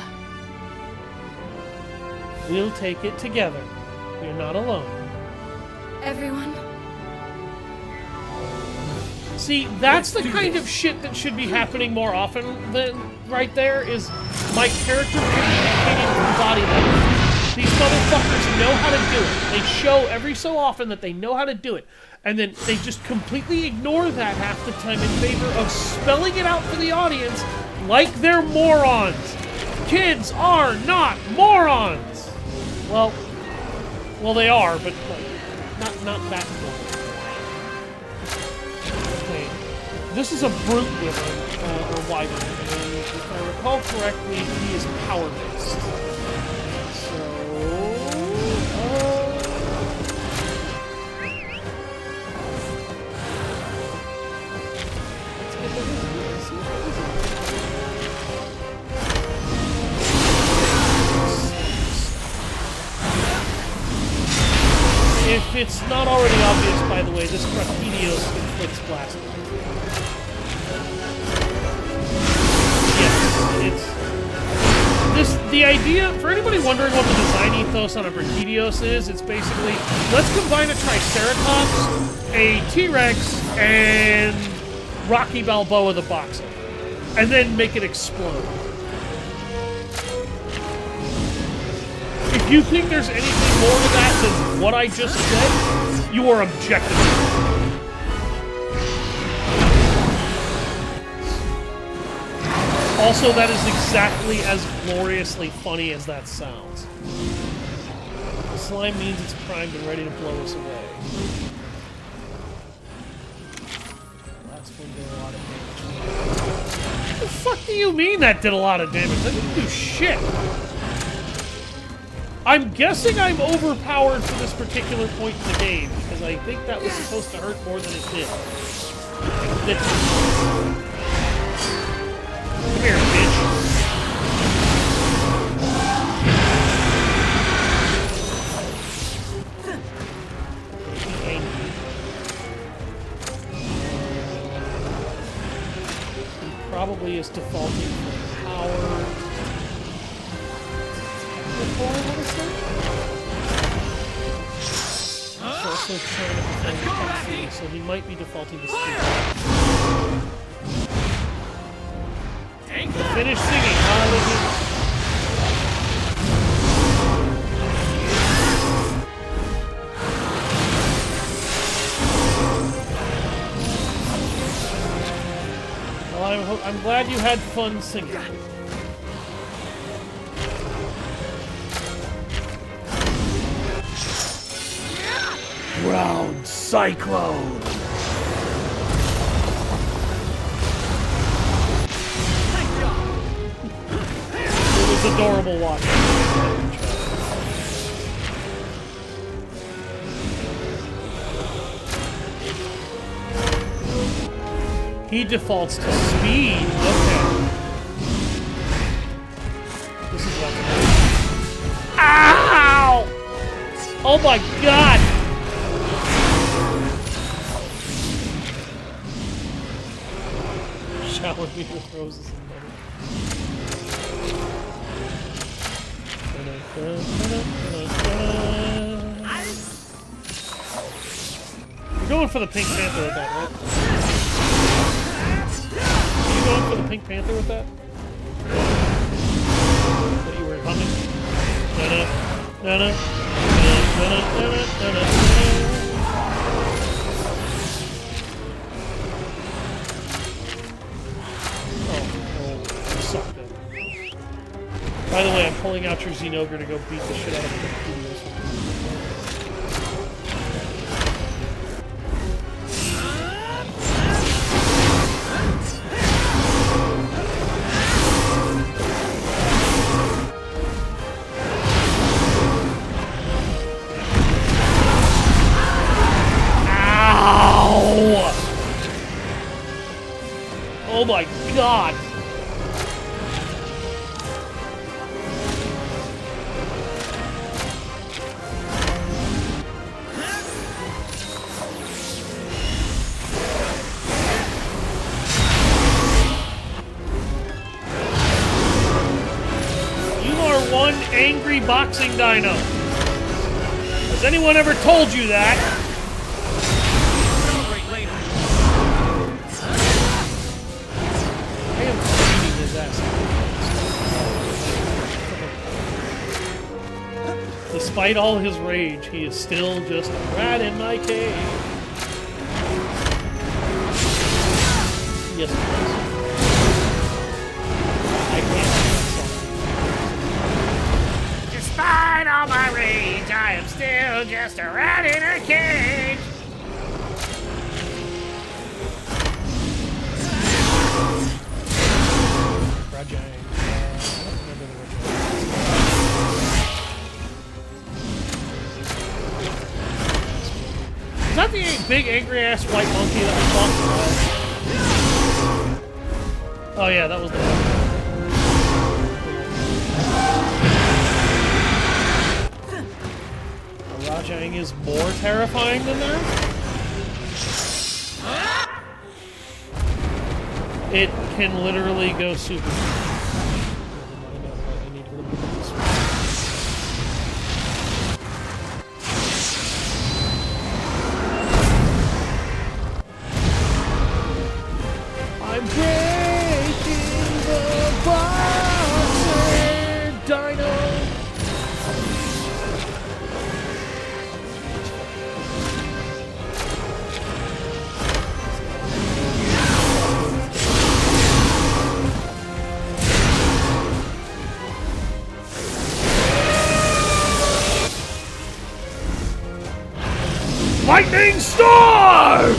We'll take it together. You're not alone. Everyone, See, that's the kind of shit that should be happening more often than right there is my character communicating through body language. These motherfuckers know how to do it. They show every so often that they know how to do it. And then they just completely ignore that half the time in favor of spelling it out for the audience like they're morons. Kids are not morons. Well, they are, but not that morons. Okay, this is a brute wyvern, or wyvern, and if I recall correctly, he is power-based. If it's not already obvious, by the way, this Brachiosaurus inflicts blasting. Yes, the idea, for anybody wondering what the design ethos on a Brachiosaurus is, it's basically, let's combine a Triceratops, a T-Rex, and Rocky Balboa the boxer, and then make it explode. If you think there's anything more to that than what I just said, you are objective. Also, that is exactly as gloriously funny as that sounds. The slime means it's primed and ready to blow us away. Last one did a lot of damage. What the fuck do you mean that did a lot of damage? That didn't do shit. I'm guessing I'm overpowered for this particular point in the game, because I think that was supposed to hurt more than it did. Come here, bitch. He probably is defaulting for power. So he might be defaulting to speed. Finish singing, hallelujah. Well, I'm glad you had fun singing. Ground Cyclone! It was adorable watching. He defaults to speed. Okay. This is what. Ow! Oh my god! Shower me with roses and money. You're going for the Pink Panther with that, right? Are you going for the Pink Panther with that? What you were humming? Na-na. Na-na-na-na-na-na-na. Oh, suck them. By the way, I'm pulling out your Xenogre to go beat the shit out of the Kudos. Ow! Oh my god! One angry boxing dino. Has anyone ever told you that? Celebrate later. I am beating his ass. Despite all his rage, he is still just a rat in my cage. Yes, please. I can't. Despite all my rage, I am still just a rat in a cage. Rajang. Is that the big angry ass white monkey that we fought? Oh yeah, that was the one. Rajang is more terrifying than that? It can literally go super. I need to look at this one. I'm breaking the boxer dino. Lightning storm!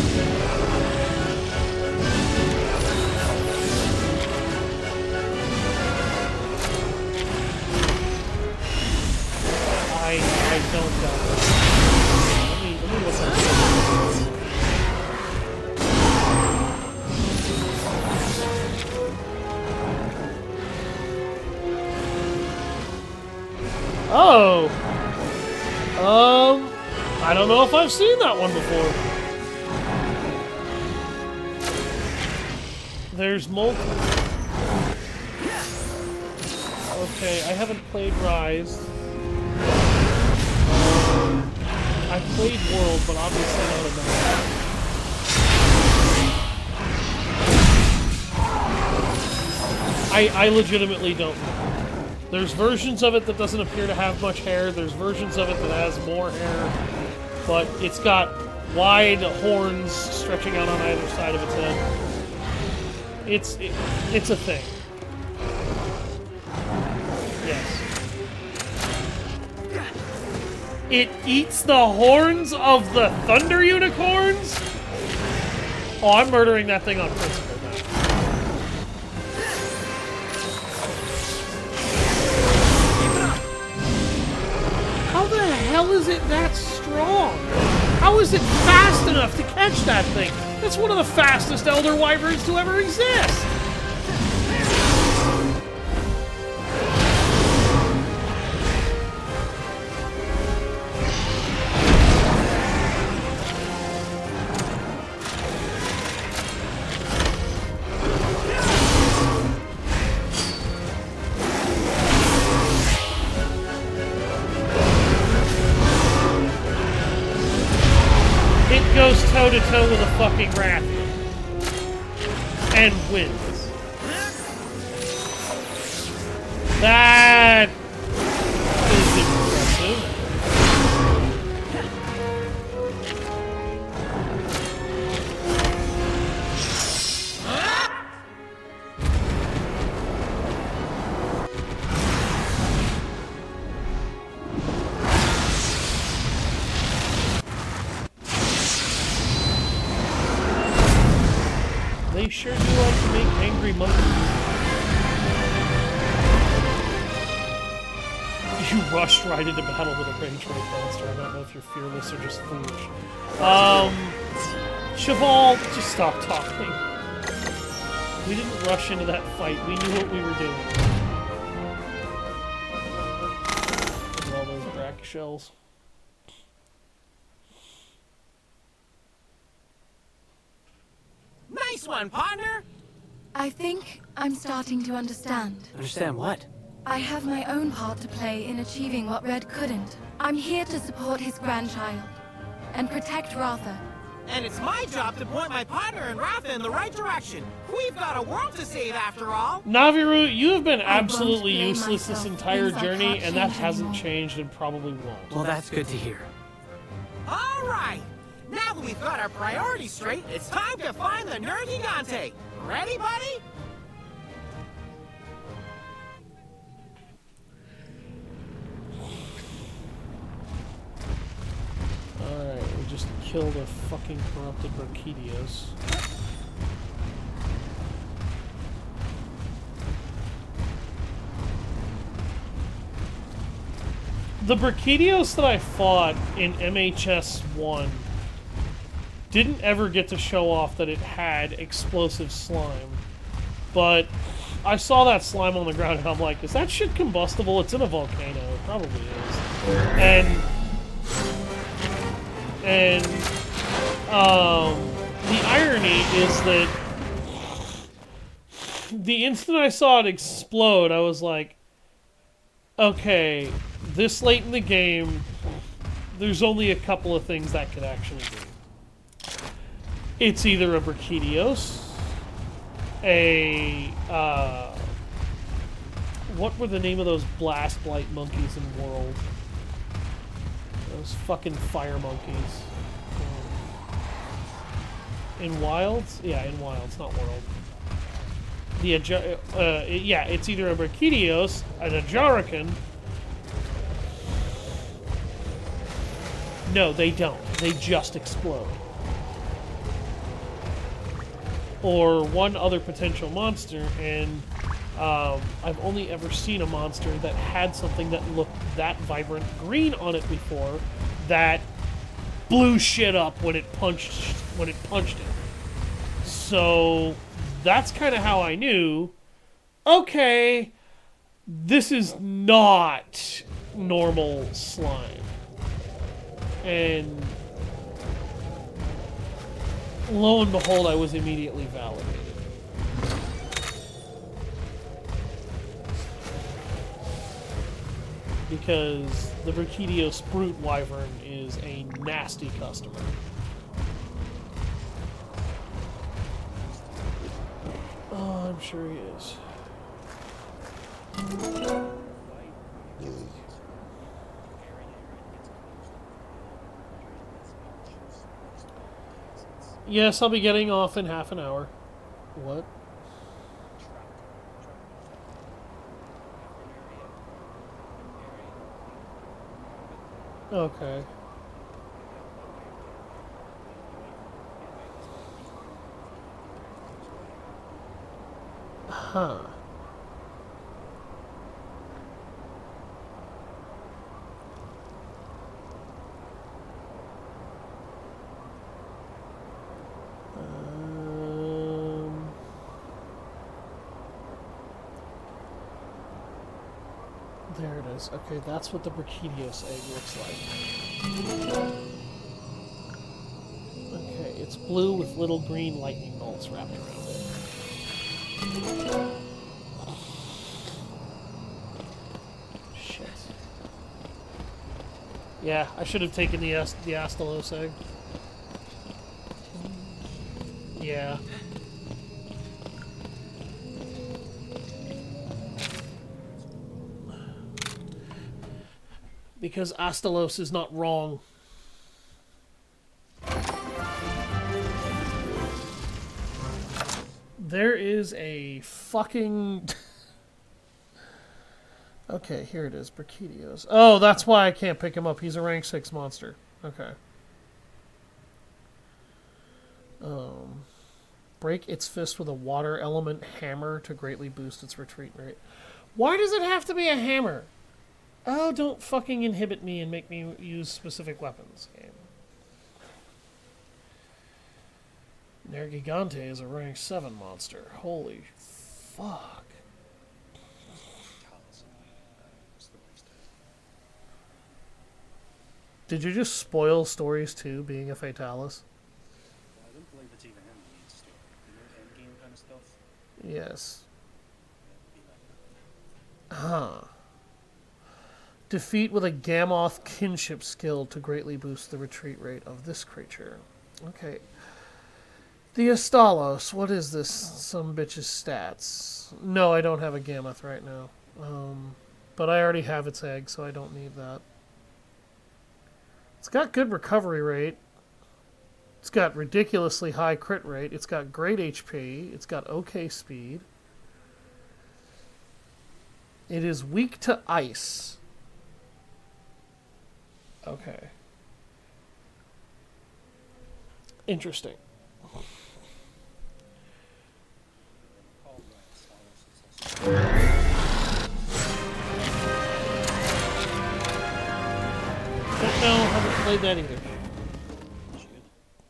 I don't know. Let me look at this. Oh! I don't know if I've seen that one before. There's multiple. Okay, I haven't played Rise. I played World, but obviously not enough. I legitimately don't know. There's versions of it that doesn't appear to have much hair. There's versions of it that has more hair. But it's got wide horns stretching out on either side of its head. It's a thing. Yes. It eats the horns of the thunder unicorns? Oh, I'm murdering that thing on principle now. How the hell is it that strong? How is it fast enough to catch that thing? That's one of the fastest Elder Wyverns to ever exist! Goes toe-to-toe with a fucking rat and wins. That is impressive. They sure do like to make angry monkeys. You rushed right into battle with a rage raid monster. I don't know if you're fearless or just foolish. Cheval, just stop talking. We didn't rush into that fight. We knew what we were doing. Look at all those Brack shells. Nice one, partner! I think I'm starting to understand. Understand what? I have my own part to play in achieving what Red couldn't. I'm here to support his grandchild and protect Ratha. And it's my job to point my partner and Ratha in the right direction. We've got a world to save after all. Naviru, you have been I won't absolutely blame useless this myself. entire Things I journey, can't and that change hasn't anymore. changed and probably won't. Well, that's good to hear. All right. Now that we've got our priorities straight, it's time to find the Nergigante. Ready, buddy? Alright, we just killed a fucking corrupted Brachitios. The Brachitios that I fought in MHS 1 didn't ever get to show off that it had explosive slime. But I saw that slime on the ground and I'm like, is that shit combustible? It's in a volcano. It probably is. And the irony is that the instant I saw it explode, I was like, okay, this late in the game, there's only a couple of things that could actually be. It's either a Brachitios, what were the name of those blast blight monkeys in World? Those fucking fire monkeys. In Wilds? Yeah, in Wilds, not World. Yeah, it's either a Brachitios, an Ajarakan. No, they don't. They just explode. Or one other potential monster, and I've only ever seen a monster that had something that looked that vibrant green on it before that blew shit up when it punched it. So that's kind of how I knew, okay, this is not normal slime. And lo and behold, I was immediately validated. Because the Brachitios Brute Wyvern is a nasty customer. Oh, I'm sure he is. Yes, I'll be getting off in half an hour. What? Okay. Huh. There it is. Okay, that's what the Brachitios egg looks like. Okay, it's blue with little green lightning bolts wrapped around it. Shit. Yeah, I should have taken the Astalos egg. Yeah. Because Astalos is not wrong. There is a fucking... Okay, here it is, Brachitios. Oh, that's why I can't pick him up. He's a rank 6 monster. Okay. Break its fist with a water element hammer to greatly boost its retreat rate. Why does it have to be a hammer? Oh, don't fucking inhibit me and make me use specific weapons, game. Nergigante is a rank 7 monster. Holy fuck. Did you just spoil stories too, being a Fatalis? I don't believe it's even in the main story. You know, endgame kind of stuff. Yes. Huh. Defeat with a Gammoth kinship skill to greatly boost the retreat rate of this creature. Okay. The Astalos, what is this? Some bitch's stats. No, I don't have a Gammoth right now. But I already have its egg, so I don't need that. It's got good recovery rate. It's got ridiculously high crit rate. It's got great HP. It's got okay speed. It is weak to ice. Okay. Interesting. Don't know, haven't played that either.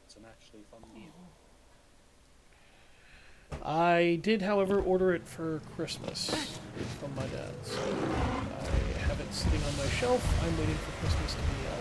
It's an actually fun game. I did, however, order it for Christmas from my dad. So I have it sitting on my shelf. I'm waiting for Christmas to be allowed.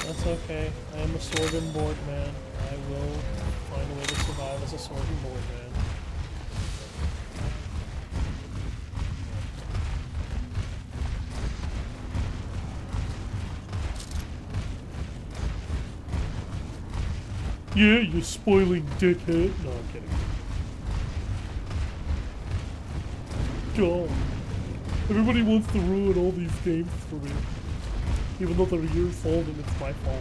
That's okay. I am a sword and board man. I will find a way to survive as a sword and board man. Yeah, you spoiling dickhead. No, I'm kidding. God. Everybody wants to ruin all these games for me. Even though they're years old and it's my fault.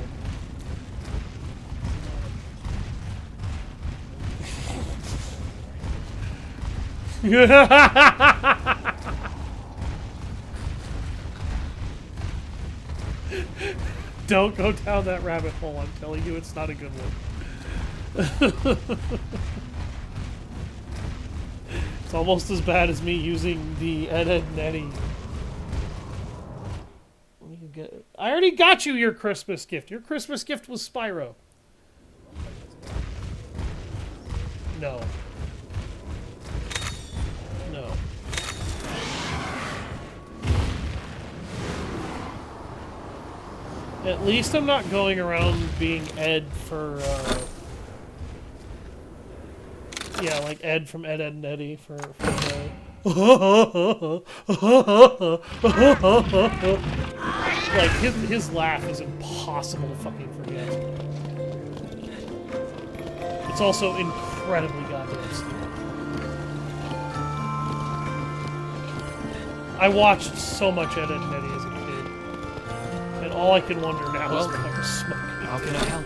Don't go down that rabbit hole. I'm telling you, it's not a good one. It's almost as bad as me using the Ed Netty. I already got you your Christmas gift. Your Christmas gift was Spyro. No. No. At least I'm not going around being Ed for, yeah, like Ed from Ed, Ed and Eddie for like, his laugh is impossible to fucking forget. It's also incredibly goddamn stupid. I watched so much Ed, Ed and Eddie as a kid. And all I can wonder now is if I was smoking. How can I help?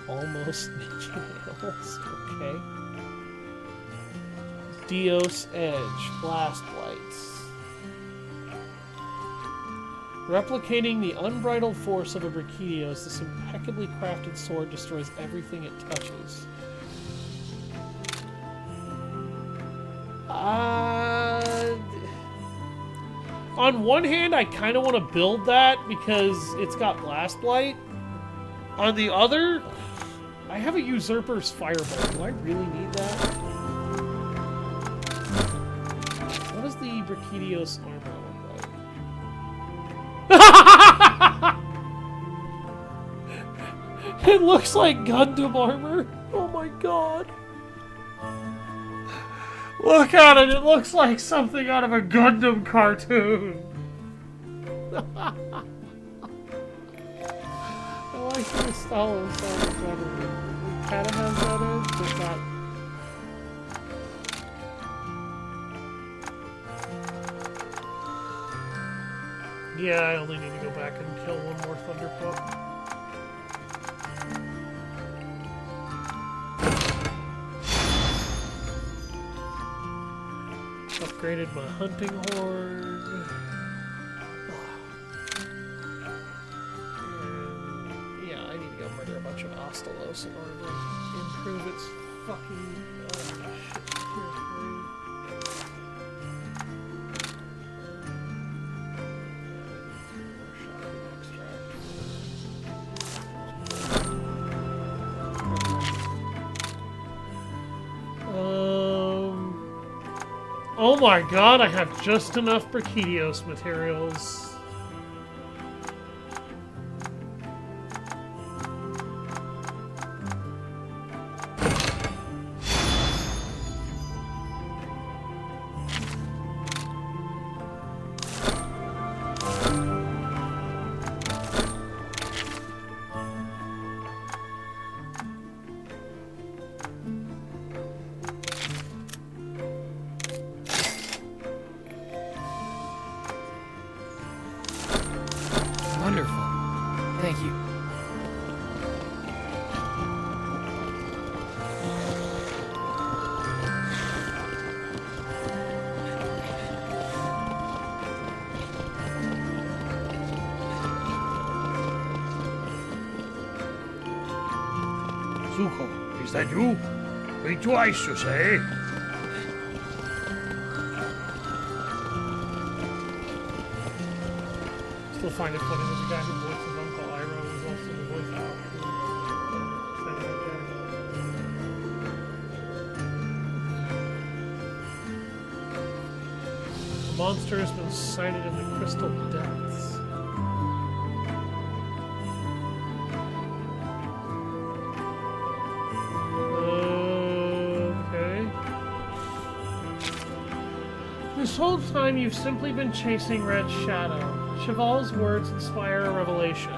Almost Ninja Nails, okay. Dios Edge, Blast Blights. Replicating the unbridled force of a Brachiodos, this impeccably crafted sword destroys everything it touches. On one hand, I kind of want to build that because it's got Blast Blight. On the other, I have a Usurper's Firebolt. Do I really need that? What does the Brachiodos armor look like? It looks like Gundam armor. Oh my god. Look at it. It looks like something out of a Gundam cartoon. I like the style so much better. It kind of has that edge, but not Yeah, I only need to go back and kill one more thunderpup. Upgraded my hunting horde. And yeah, I need to go murder a bunch of Ostelos in order to improve its fucking shit tier 3. Oh my god, I have just enough Brachiosaurus materials. Wonderful. Thank you. Zuko, is that you? Think twice, you say? Still find it funny that the guy who voices Uncle Iroh is also the voice actor. The monster has been sighted in the crystal depths. Okay. This whole time you've simply been chasing Red Shadow. Cheval's words inspire a revelation.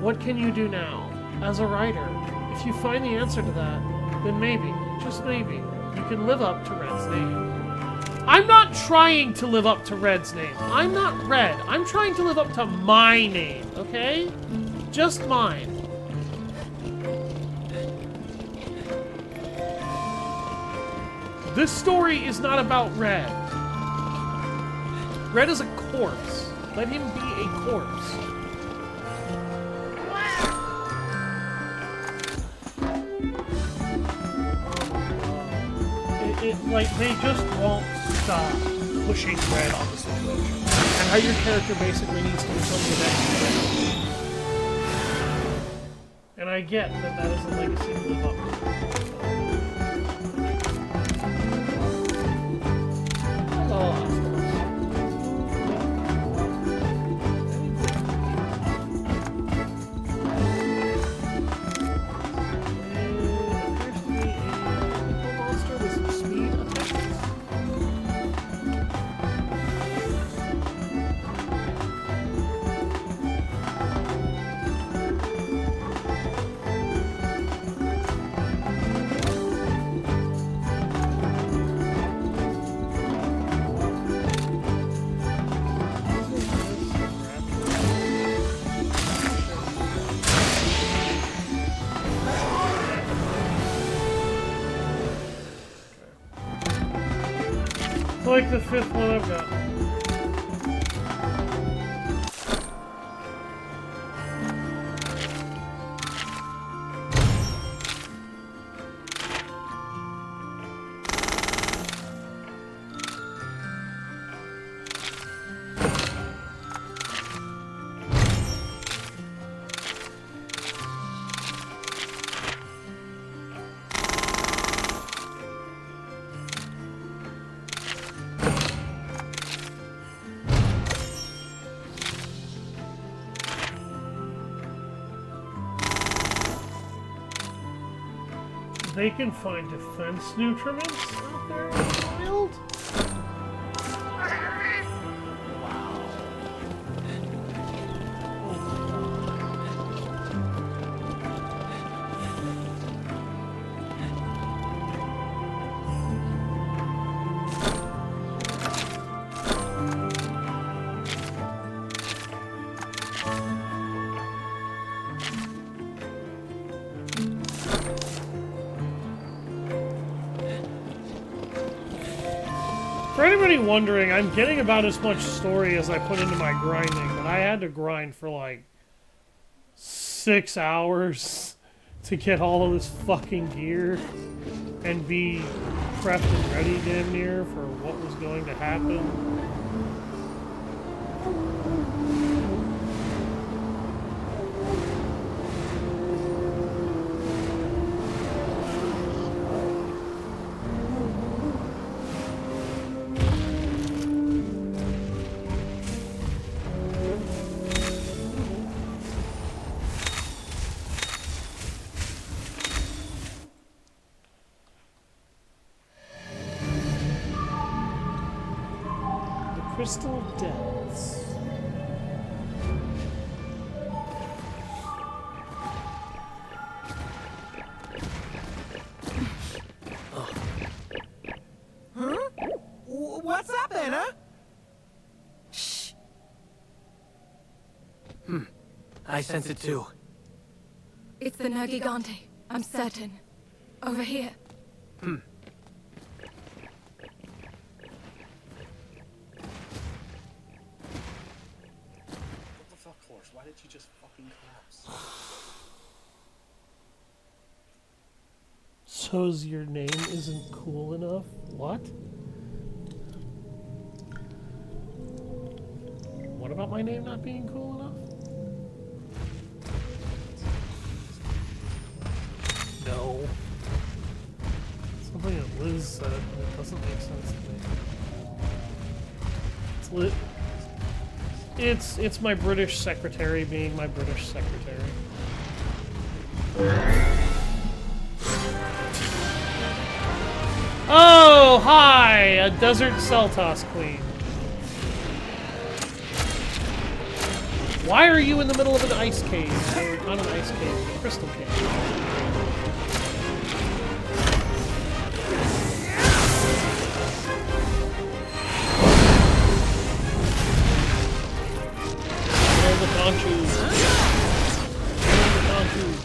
What can you do now? As a writer, if you find the answer to that, then maybe, just maybe, you can live up to Red's name. I'm not trying to live up to Red's name. I'm not Red. I'm trying to live up to my name, okay? Just mine. This story is not about Red. Red is a corpse. Let him be a corpse. Like, they just won't stop pushing Red on the situation. And how your character basically needs to become the next Red. And I get that that is a legacy to live up to. Oh, like the fifth one I've got. They can find defense nutriments out there in the wild? For anybody wondering, I'm getting about as much story as I put into my grinding, but I had to grind for like 6 hours to get all of this fucking gear and be prepped and ready damn near for what was going to happen. Crystal Depths. Huh? What's up, Anna? Shh. I sense it too. It's the Nergigante. I'm certain. Over here. What the fuck, horse? Why did you just fucking collapse? So's your name isn't cool enough? What? What about my name not being cool enough? No. Something that Liz said, and it doesn't make sense to me. It's lit. It's my British secretary being my British secretary. Oh, hi! A desert Celtos queen. Why are you in the middle of an ice cave? Or not an ice cave, a crystal cave. All the conchus. All the conchus.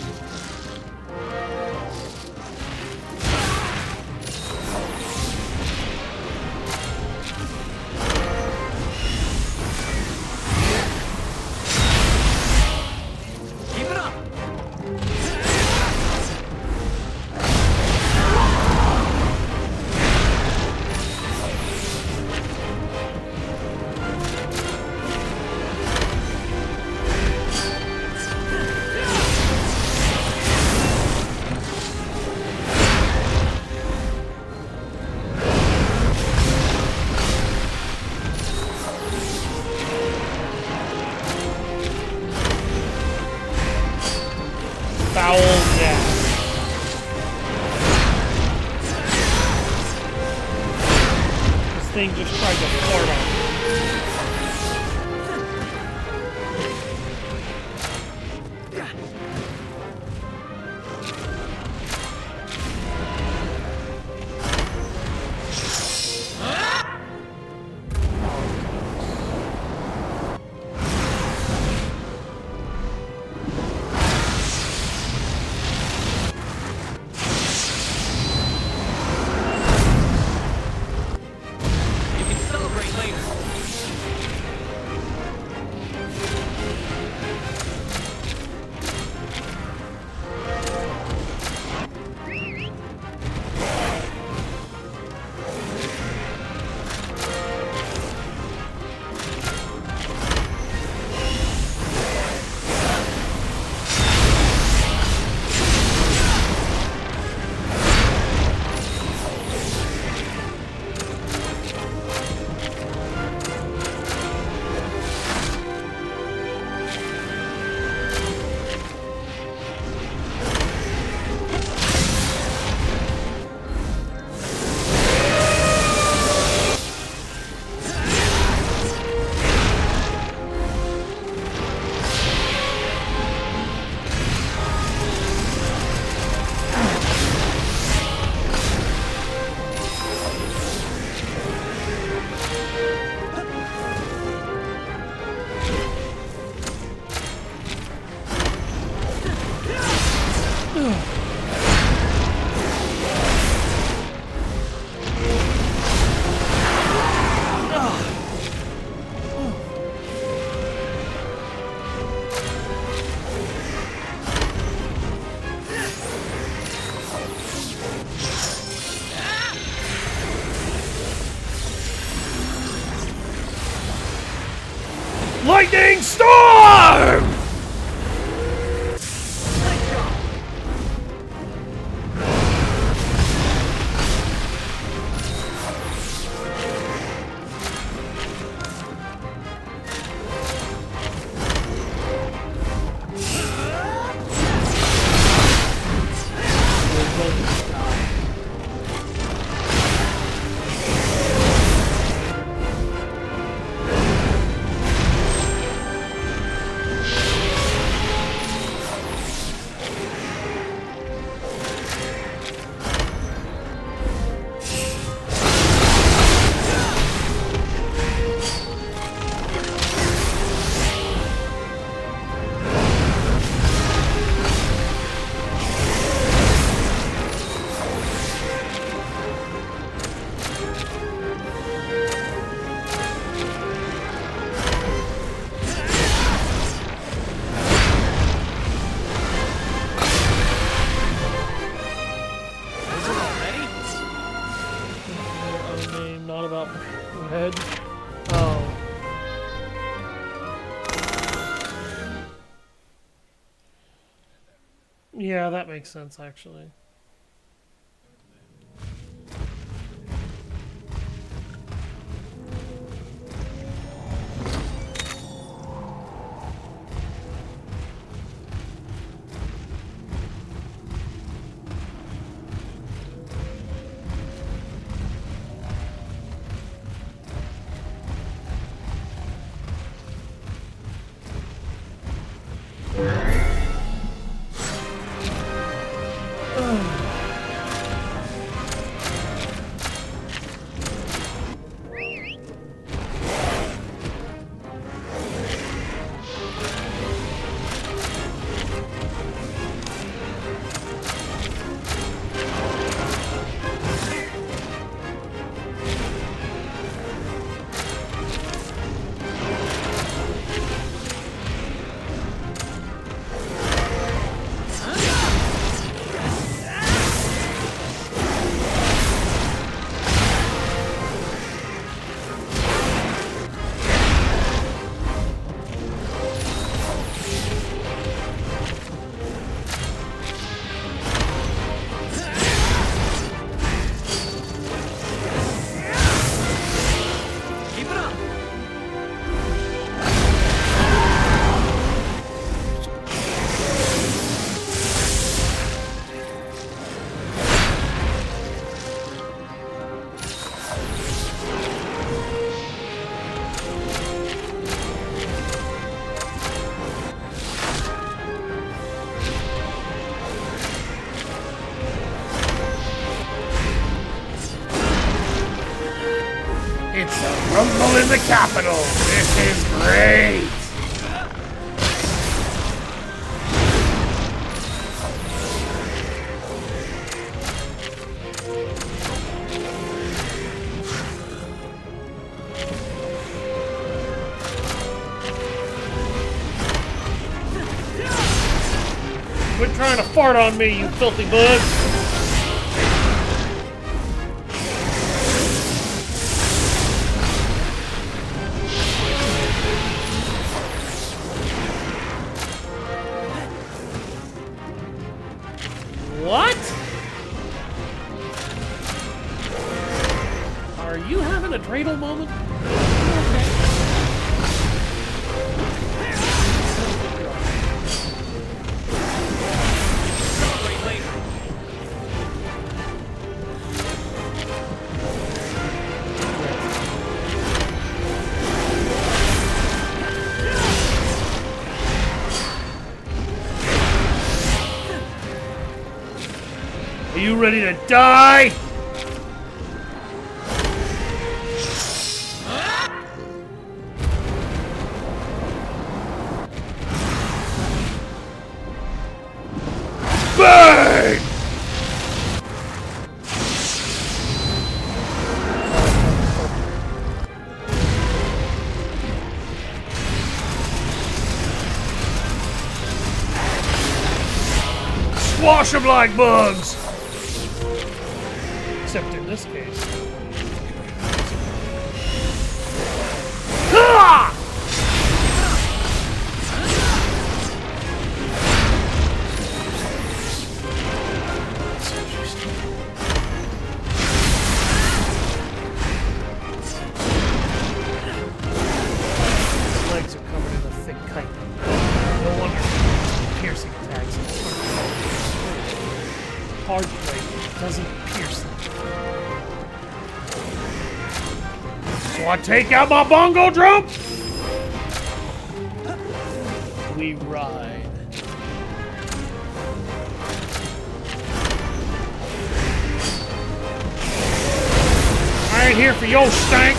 Keep it up! Foul death. This thing just tried to fart on me. You can celebrate later. Lightning storm! Not about red. Oh. Yeah, that makes sense, actually. It's a rumble in the capital. This is great. Quit trying to fart on me, you filthy bug! What? Are you having a dreidel moment? Are you ready to die? Burn! Squash them like bugs! Except in this case. Ha! Seriously. So I take out my bongo drum? We ride. I ain't here for your stank.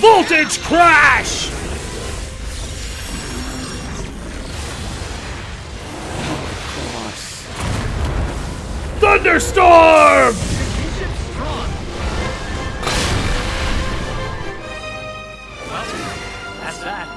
Voltage crash! Thunderstorm! Well, that's that.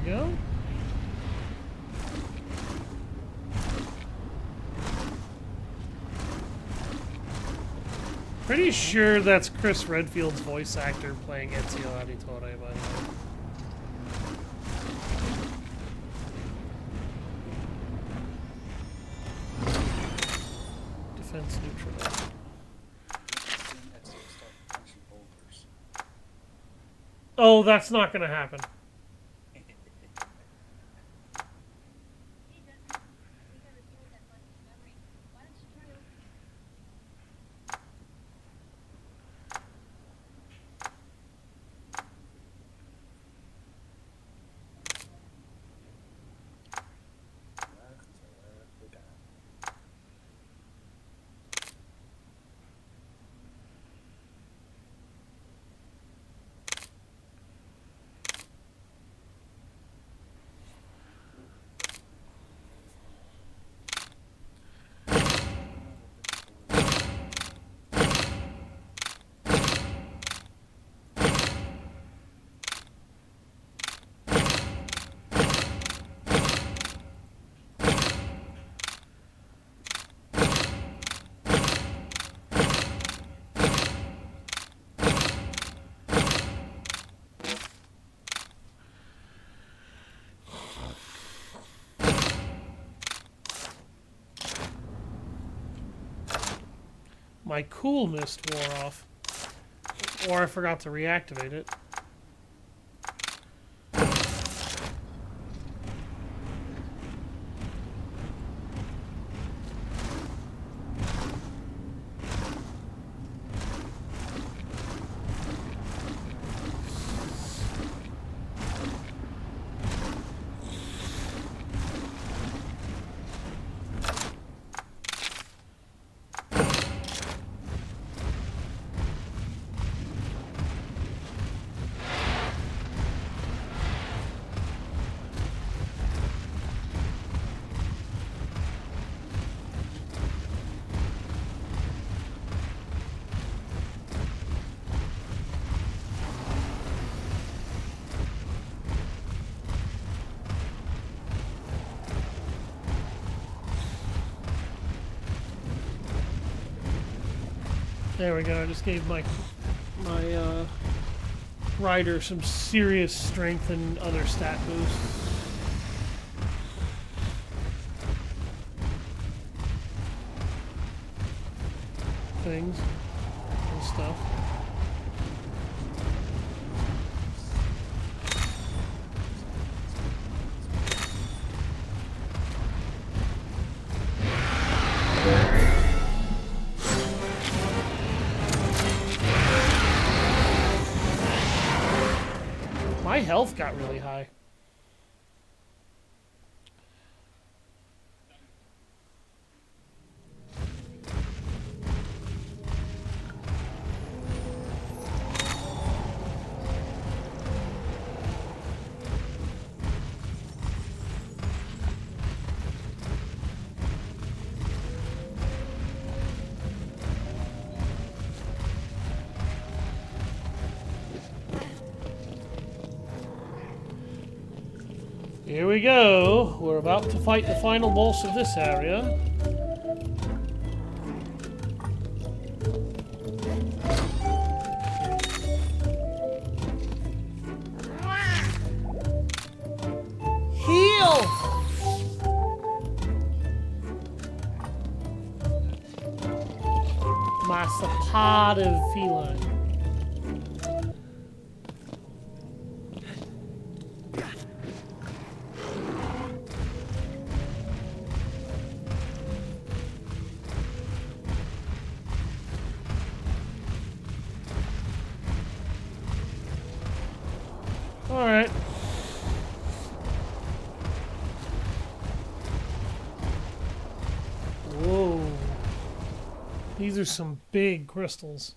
Go. Pretty sure that's Chris Redfield's voice actor playing Ezio Auditore, by the way. Defense neutral. Oh, that's not gonna happen. my cool mist wore off. Or I forgot to reactivate it. There we go. I just gave my rider some serious strength and other stat boosts. Things and stuff. My health got really high. Here we go. We're about to fight the final boss of this area. Heal! My supportive feline. Alright. Whoa. These are some big crystals.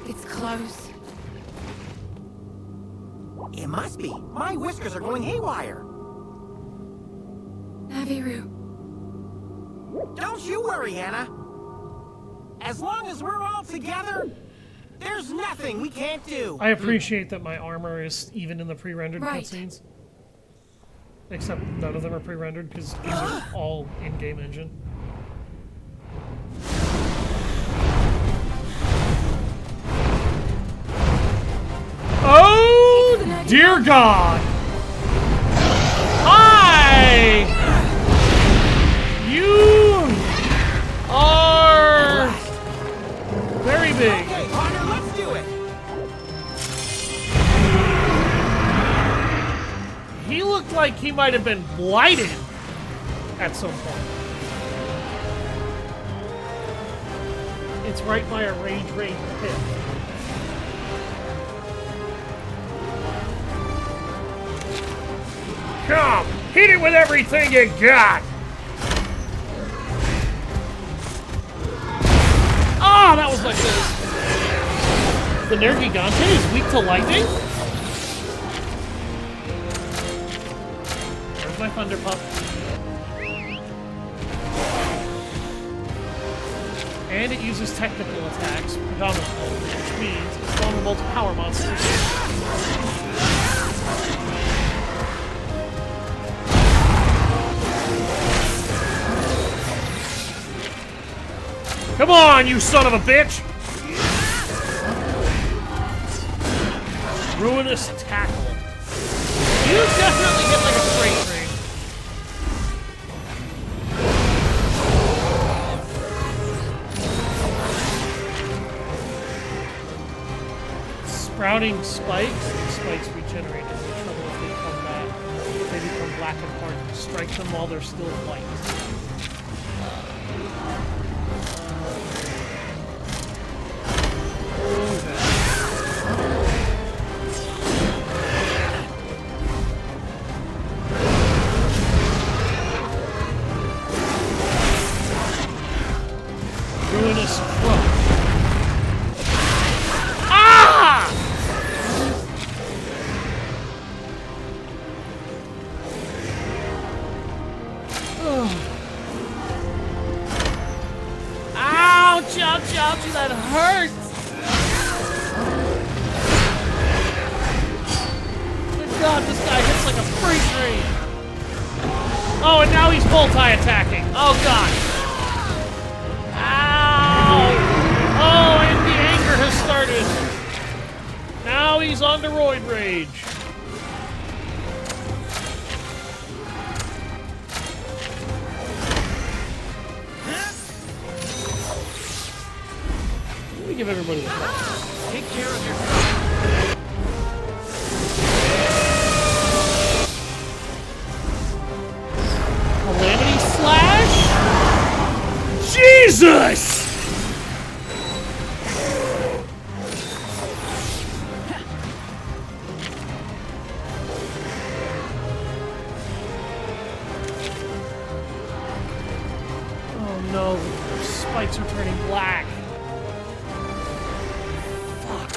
It's close. It must be. My whiskers are going haywire. Naviru. Don't you worry, Anna. As long as we're all together, there's nothing we can't do. I appreciate that my armor is even in the pre-rendered Right. cutscenes. Except none of them are pre-rendered because these are all in-game engine. Oh, dear God! Hi! You are very big. Okay, partner, let's do it. He looked like he might have been blighted at some point. It's right by a rage raid pit. Come, hit it with everything you got! Ah, that was my face. The Nergigante is weak to lightning? Where's my Thunder Pup? And it uses technical attacks, predominantly, which means it's vulnerable to power monsters. Come on, you son of a bitch! Ruinous Tackle. You definitely hit like a freight train. sprouting spikes, and spikes regenerate into trouble if they come back. If they become black and hard. Strike them while they're still white. Ruinous crush. Ah! Ouch, ouch, ouch, that hurts! Good God, this guy hits like a freight train. Oh, and now he's multi-attacking. Oh, God. Ow! Oh, and the anger has started. Now he's on to roid rage. Let me give everybody the flowers. Take care of your... Calamity Slash? Jesus! Oh no, the spikes are turning black. Fuck.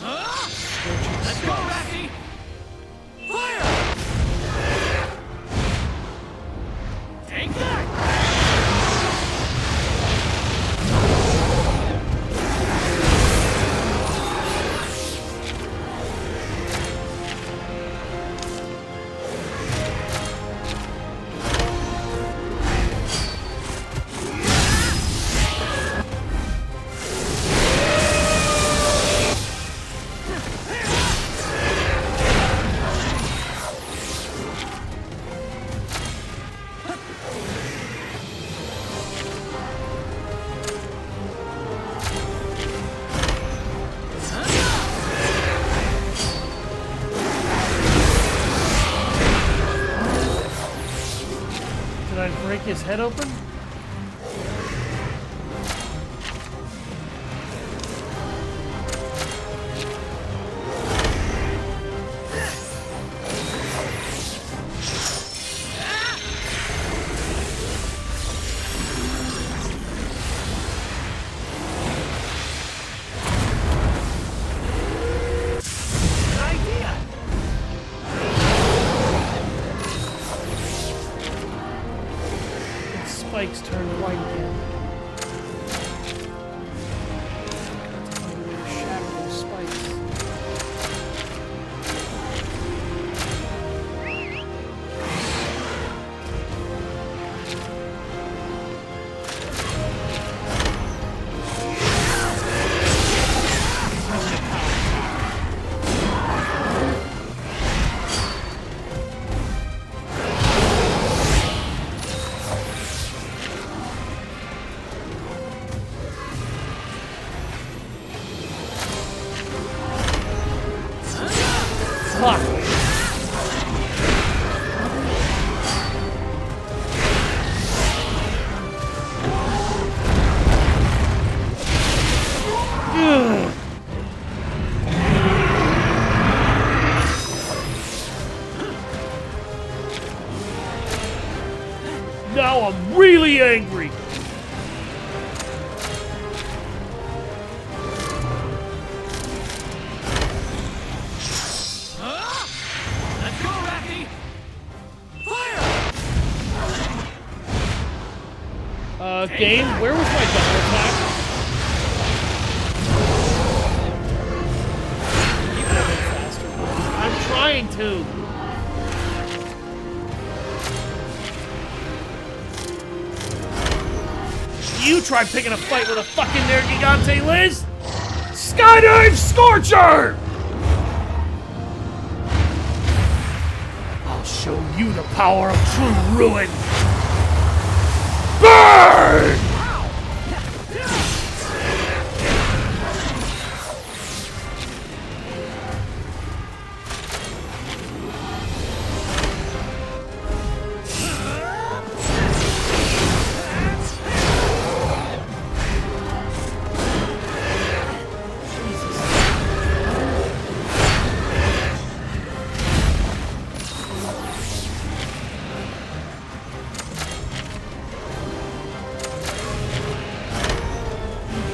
Oh, no. Let's go, Ratty! Fire! Take that! Did I break his head open? Spikes turn white again. Got to find a way to shatter those spikes. Fuck. Ugh. Now I'm really angry. Let's go, Ratty! Fire! Game, where was my double attack? Keep moving faster. I'm trying to. You try picking a fight with a fucking Nergigante, Liz! Skydive Scorcher! I'll I'll show you the power of true ruin. Burn!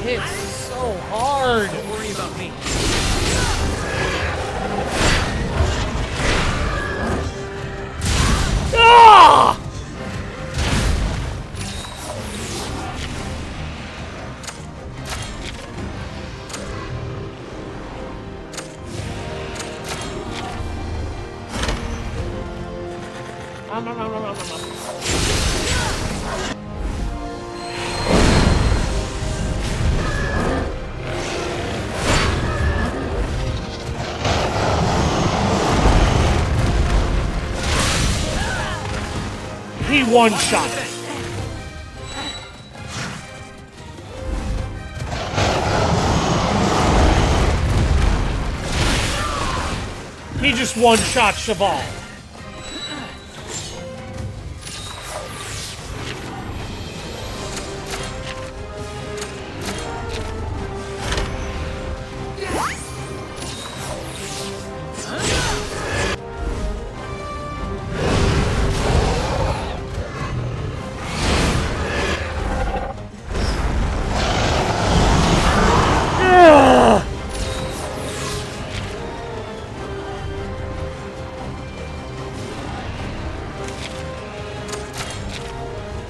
Hits so hard. Don't worry about me. Ah! He one-shot it. He just one-shot Cheval.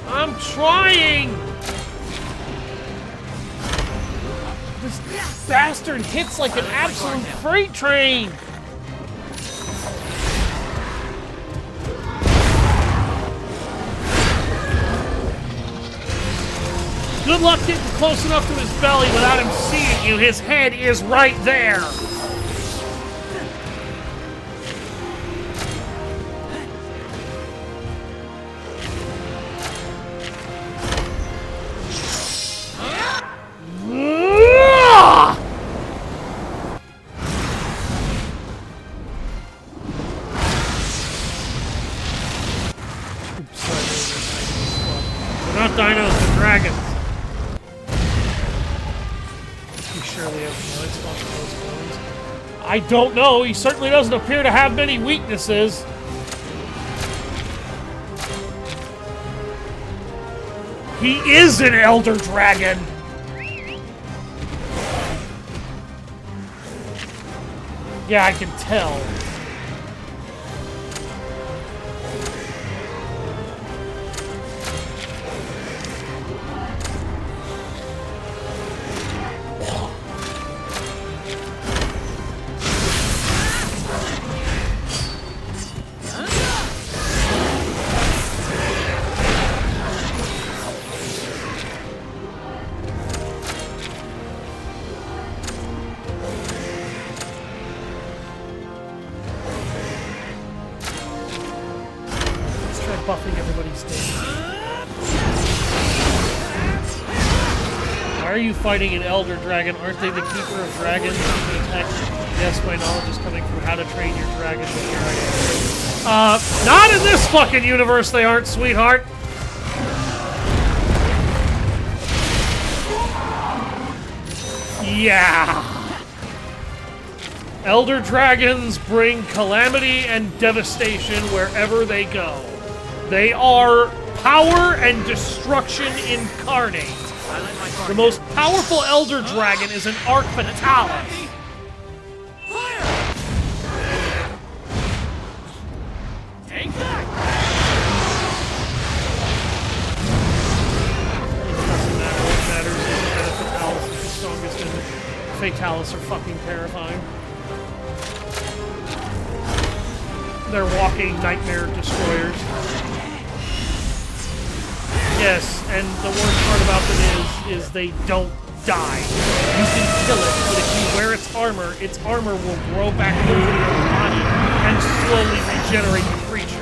I'm trying! This bastard hits like an absolute freight train! Good luck getting close enough to his belly without him seeing you. His head is right there! They're not dinos, they're dragons. He surely has blind spot for those clones. I don't know. He certainly doesn't appear to have many weaknesses. He is an Elder Dragon! Yeah, I can tell. Buffing everybody's stage. Why are you fighting an Elder Dragon? Aren't they the keeper of dragons? Yes, my knowledge is coming from how to train your dragon, but here I am. Not in this fucking universe they aren't, sweetheart! Yeah! Elder Dragons bring calamity and devastation wherever they go. They are power and destruction incarnate. The most powerful Elder Dragon is an Arc Fatalis. Take that! It doesn't matter. What matters is that Fatalis is the strongest, and Fatalis are fucking terrifying. They're walking nightmare destroyers. Yes, and the worst part about them is they don't die. You can kill it, but if you wear its armor will grow back over your body and slowly regenerate the creature.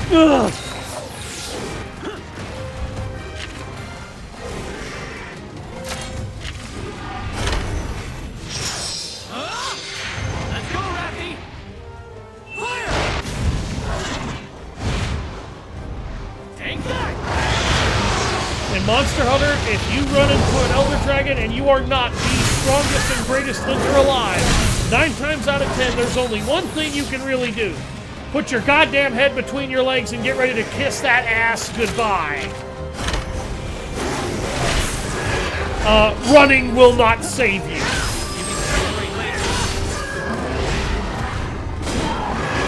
Ugh. Let's go, Rappy! Fire! Take that! In Monster Hunter, if you run into an Elder Dragon and you are not the strongest and greatest hunter alive, 9 times out of 10, there's only one thing you can really do. Put your goddamn head between your legs and get ready to kiss that ass goodbye. Running will not save you.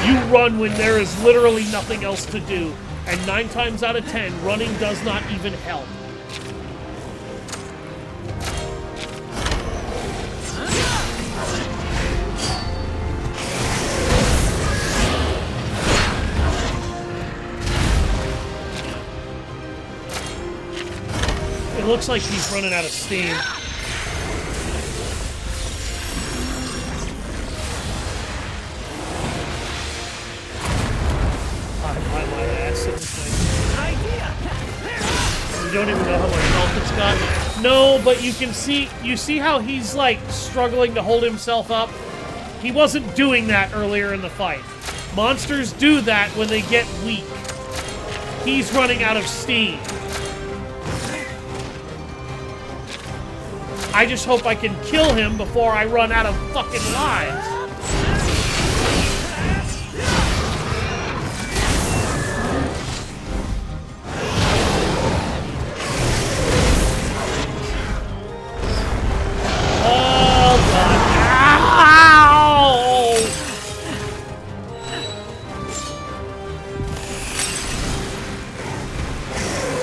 You run when there is literally nothing else to do, and 9 times out of 10, running does not even help. It looks like he's running out of steam. My ass in this thing. You don't even know how much health it's got. No, but you see how he's like struggling to hold himself up? He wasn't doing that earlier in the fight. Monsters do that when they get weak. He's running out of steam. I just hope I can kill him before I run out of fucking lives. Oh, God.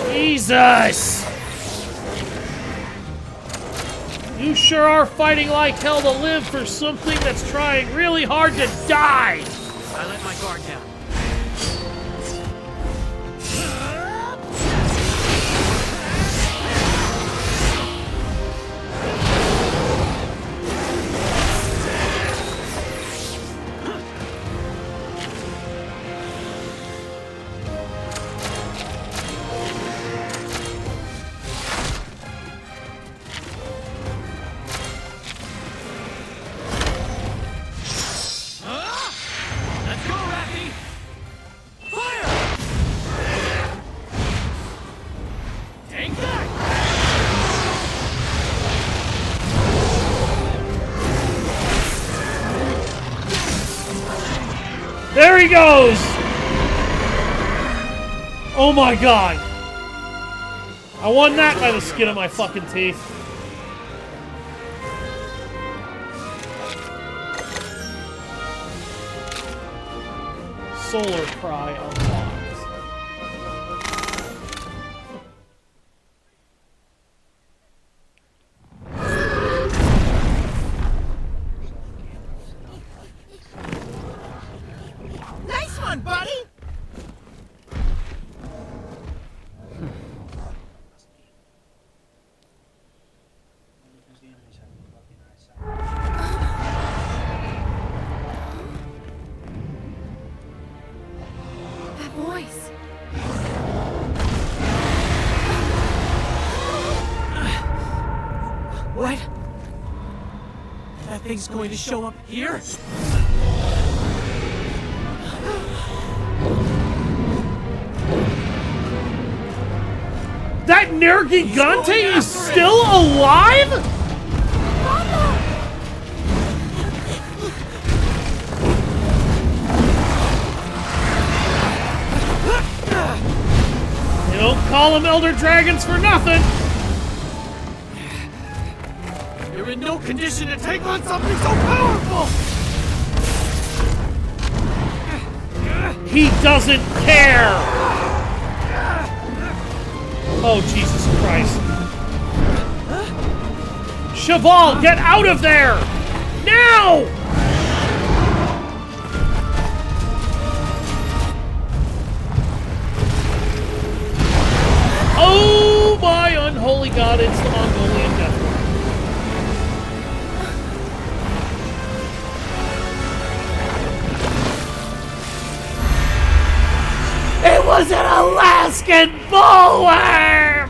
Ow! Jesus! You sure are fighting like hell to live for something that's trying really hard to die! I let my guard down. Let's go, Rappy! Fire! Take that! There he goes! Oh my God! I won that by the skin of my fucking teeth. Solar Cry unlocked. Nice one, buddy! That voice. What? That thing's going to show up here? That Nergigante is still alive?! You don't call them Elder Dragons for nothing! You're in no condition to take on something so powerful! He doesn't care! Oh, Jesus Christ. Cheval, get out of there! Now! Oh my unholy God, it's the Mongolian Death Lord. It was an Alaskan bullworm!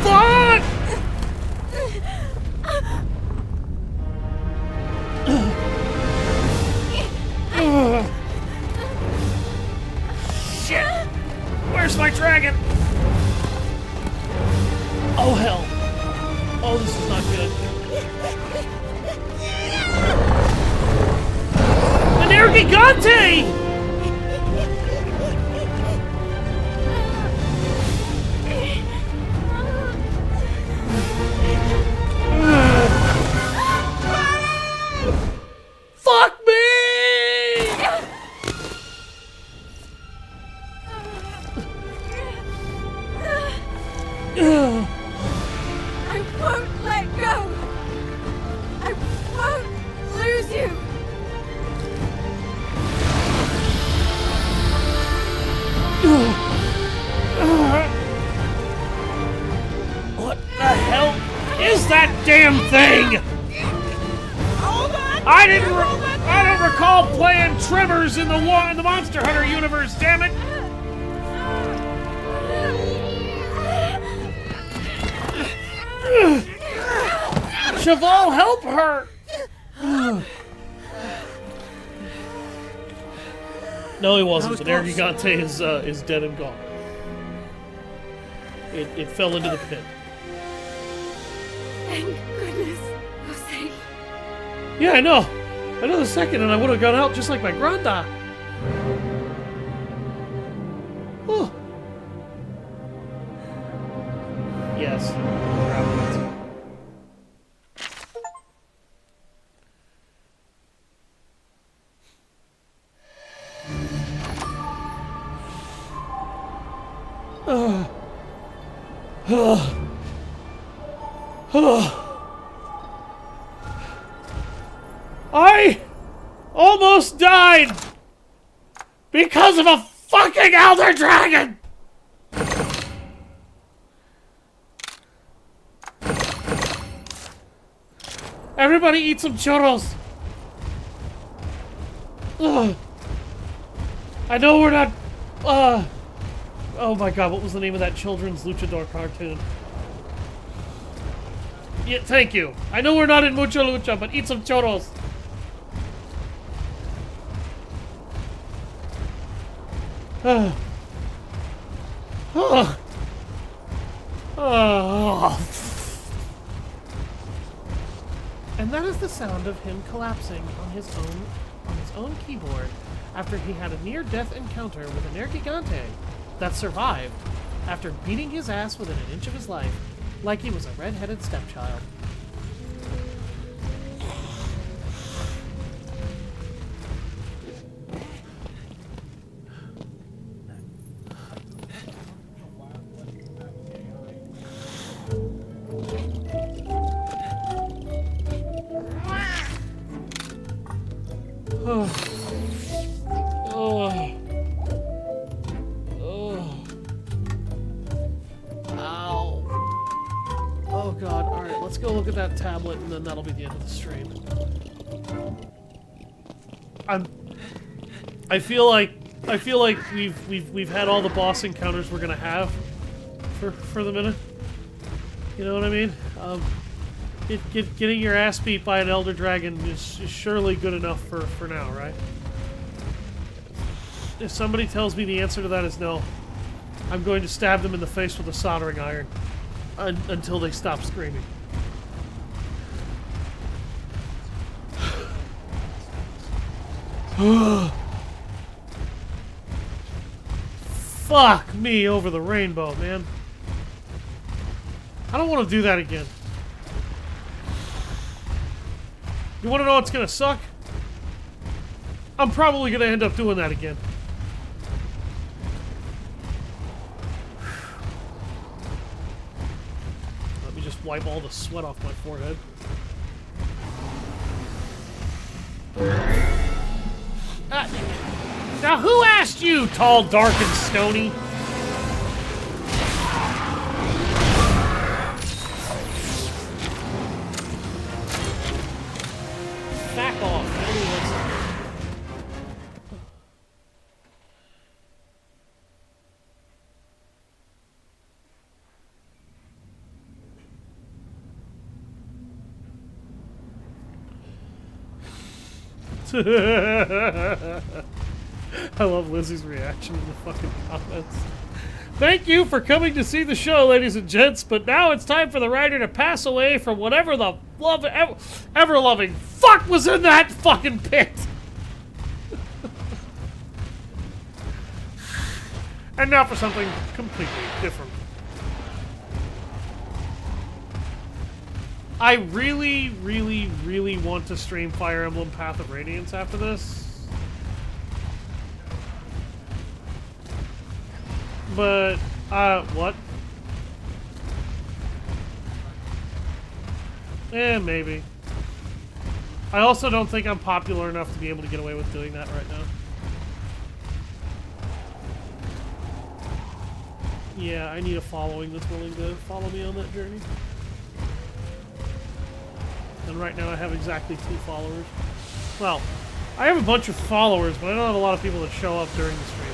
Fuck! Shit! Where's my dragon? Oh hell! Oh, this is not good. An Gigante! Fuck me! I won't let go. I won't lose you. What the hell is that damn thing? Hold on! I don't recall playing Tremors in the Monster Hunter universe. Damn it! Cheval, help her! No, he wasn't. The Air Gigante is dead and gone. It fell into the pit. Thank goodness you're safe. Yeah, I know. Another second and I would have gone out just like my granda. Oh. Yes. I almost died because of a fucking Elder Dragon! Everybody eat some churros! Ugh. I know we're not... oh my god, what was the name of that children's luchador cartoon? Yeah, thank you. I know we're not in Mucha Lucha, but eat some churros. And that is the sound of him collapsing on his own keyboard after he had a near-death encounter with an Air Gigante that survived after beating his ass within an inch of his life like he was a red-headed stepchild. Oh god, alright, let's go look at that tablet and then that'll be the end of the stream. I feel like we've had all the boss encounters we're gonna have for the minute. You know what I mean? Getting your ass beat by an Elder Dragon is surely good enough for now, right? If somebody tells me the answer to that is no, I'm going to stab them in the face with a soldering iron until they stop screaming. Fuck me over the rainbow, man. I don't want to do that again. You want to know what's gonna suck? I'm probably gonna end up doing that again. Let me just wipe all the sweat off my forehead. Ah, past you, tall, dark, and stony. Back off. Nobody wants I love Lizzie's reaction in the fucking comments. Thank you for coming to see the show, ladies and gents, but now it's time for the writer to pass away from whatever the ever-loving fuck was in that fucking pit. And now for something completely different. I really, really, really want to stream Fire Emblem Path of Radiance after this. But, what? Maybe. I also don't think I'm popular enough to be able to get away with doing that right now. Yeah, I need a following that's willing to follow me on that journey. And right now I have exactly 2 followers. Well, I have a bunch of followers, but I don't have a lot of people that show up during the stream.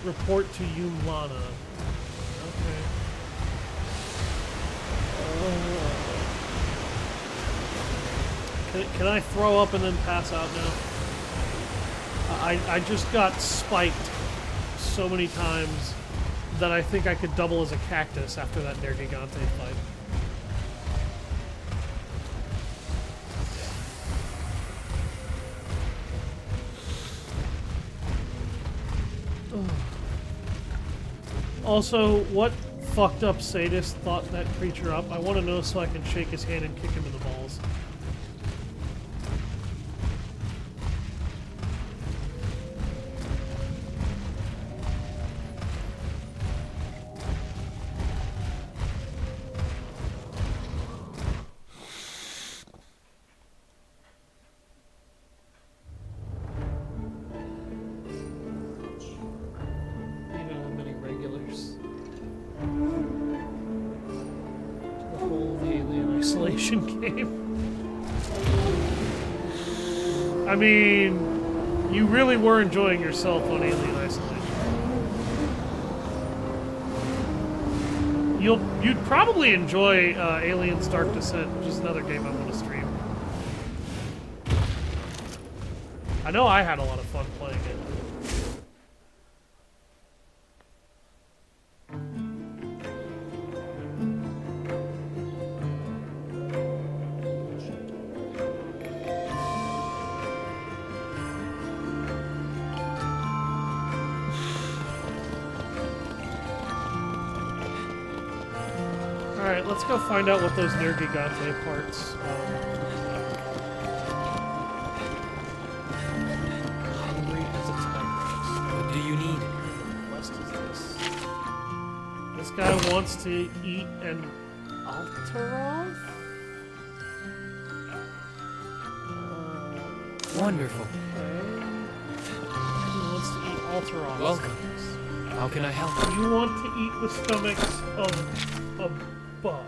Report to Yumlana. Okay. Can I throw up and then pass out now? I just got spiked so many times that I think I could double as a cactus after that Nergigante fight. Ugh. Also, what fucked up sadist thought that creature up? I want to know so I can shake his hand and kick him in the balls. Game. I mean, you really were enjoying yourself on Alien Isolation. You'd probably enjoy Alien's Dark Descent, which is another game I want to stream. I know I had a lot of fun playing it. Let's go find out what those Nergigante parts Hungry as a tigress. What do you need? What quest is this? This guy wants to eat an Alteroth? Wonderful. Okay. He wants to eat Alteroth. Welcome. How can I help you? You want to eat the stomachs of a bug.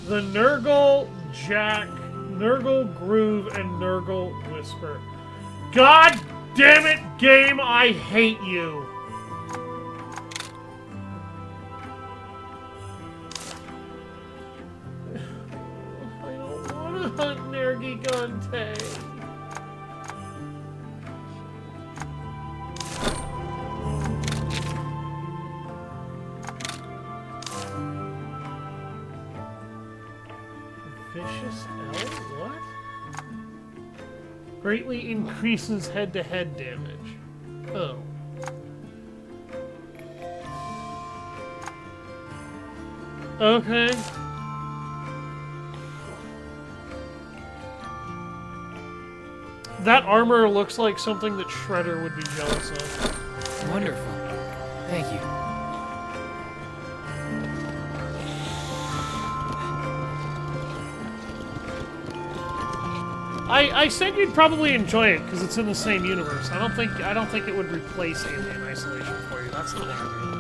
The Nurgle Jack, Nurgle Groove, and Nurgle Whisper. God damn it, game, I hate you. I don't want to hunt Nergigante. Vicious L? What? Greatly increases head-to-head damage. Oh. Okay. That armor looks like something that Shredder would be jealous of. Wonderful. Thank you. I said you'd probably enjoy it because it's in the same universe. I don't think it would replace Alien Isolation for you. That's not what I mean.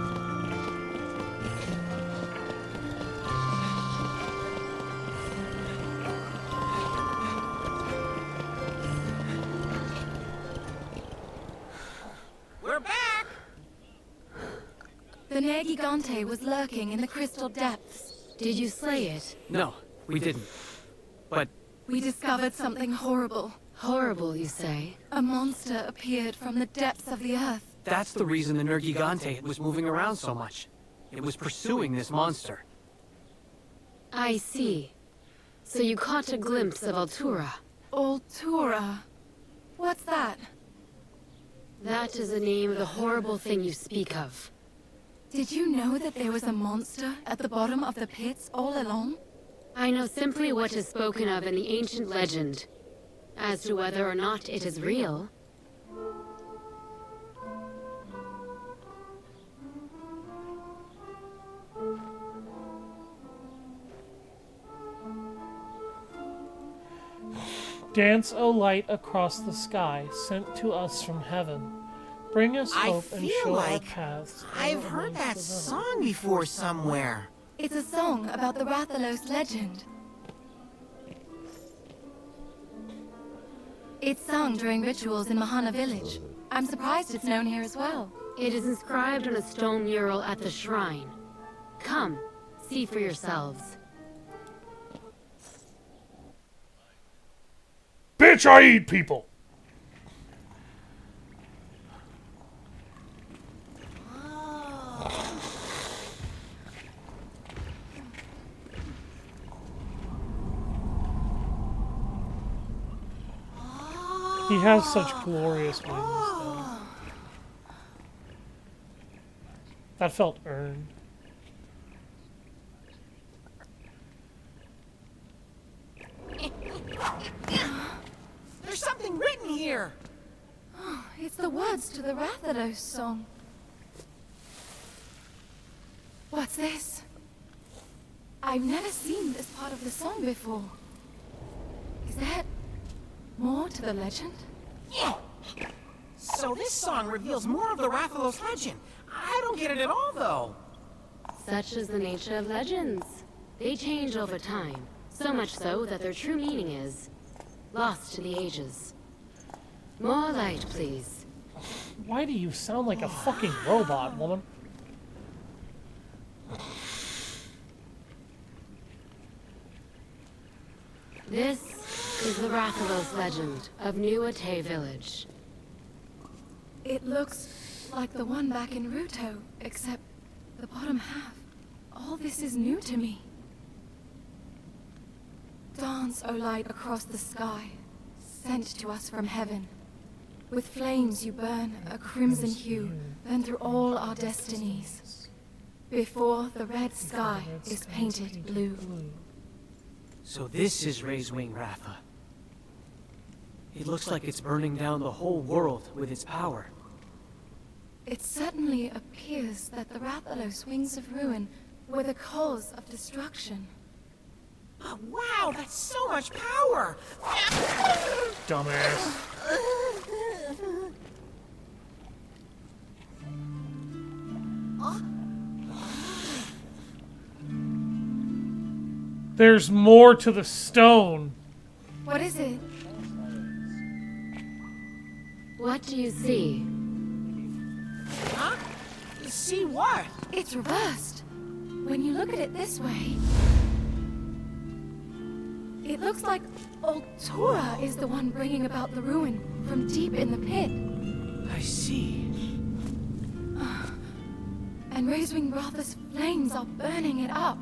We're back! The Nergigante was lurking in the crystal depths. Did you slay it? No, we didn't. But We discovered something horrible. Horrible, you say? A monster appeared from the depths of the earth. that's the reason the Nergigante was moving around so much. It was pursuing this monster. I see. So you caught a glimpse of Altura. Altura. What's that? That is the name of the horrible thing you speak of. Did you know that there was a monster at the bottom of the pits all along? I know simply what is spoken of in the ancient legend. As to whether or not it is real, Dance, O light across the sky, sent to us from heaven. Bring us I hope and feel show like our paths. I've heard that song before somewhere. It's a song about the Rathalos legend. It's sung during rituals in Mahana village. I'm surprised it's known here as well. it is inscribed on a stone mural at the shrine. Come, see for yourselves. Bitch, I eat people. He has such glorious wings, though. That felt earned. There's something written here. It's the words to the Rathalos song. What's this? I've never seen this part of the song before. Is there more to the legend? So this song reveals more of the Rathalos legend. I don't get it at all, though. Such is the nature of legends. They change over time, so much so that their true meaning is lost to the ages. More light, please. Why do you sound like a fucking robot, woman? This is the Rathalos legend of New Ate village. It looks like the one back in Ruto, except the bottom half. All this is new to me. Dance, O light across the sky, sent to us from heaven. With flames you burn a crimson hue, burn through all our destinies. Before the red sky is painted blue. So this is Ray's Wing Ratha. It looks like it's burning down the whole world with its power. It certainly appears that the Rathalos wings of ruin were the cause of destruction. Oh, wow, that's so much power. Dumbass. There's more to the stone. What is it? What do you see? Huh? See what? It's reversed. When you look at it this way, it looks like Altura is the one bringing about the ruin from deep in the pit. I see. And Razewing Ratha's flames are burning it up.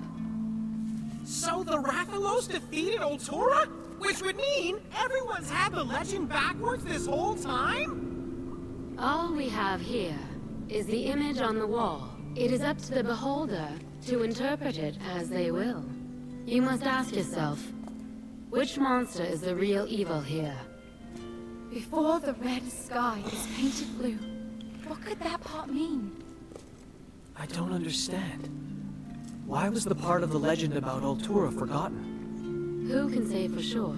So the Rathalos defeated Altura? Which would mean everyone's had the legend backwards this whole time? All we have here is the image on the wall. It is up to the beholder to interpret it as they will. You must ask yourself, which monster is the real evil here? Before the red sky is painted blue. What could that part mean? I don't understand. Why was the part of the legend about Altura forgotten? Who can say for sure?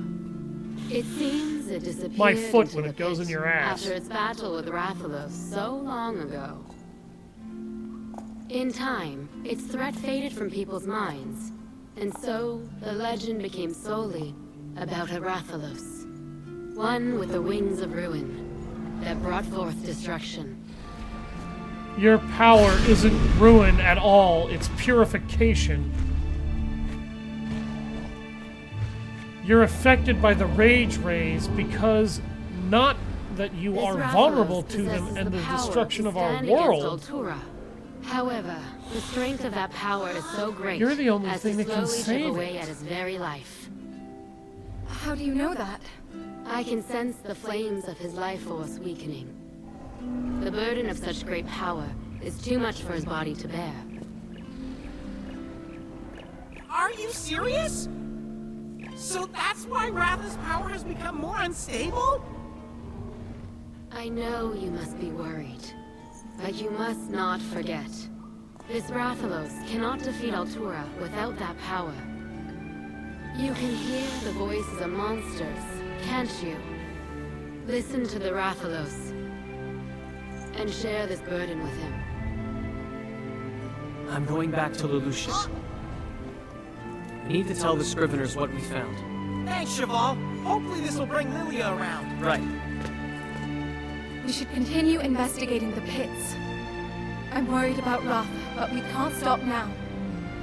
It seems it disappeared My foot into when the it goes pit in your ass. after its battle with Rathalos so long ago. In time, its threat faded from people's minds, and so the legend became solely about a Rathalos, one with the wings of ruin that brought forth destruction. Your power isn't ruin at all, it's purification. You're affected by the rage rays because not that you This are Rathalos vulnerable to them possesses and the power destruction to of our stand against world. Altura. However, the strength of that power is so great You're the only as thing to that can slowly save chip away it. at his very life. How do you know that? I can sense the flames of his life force weakening. The burden of such great power is too much for his body to bear. Are you serious? So that's why Ratha's power has become more unstable? I know you must be worried, but you must not forget. This Rathalos cannot defeat Altura without that power. You can hear the voices of monsters, can't you? Listen to the Rathalos, and share this burden with him. I'm going back to Lelouch's. I need to tell the Scriveners what we found. Thanks, Cheval. Hopefully this will bring Lilia around. Right. We should continue investigating the pits. I'm worried about Ratha, but we can't stop now.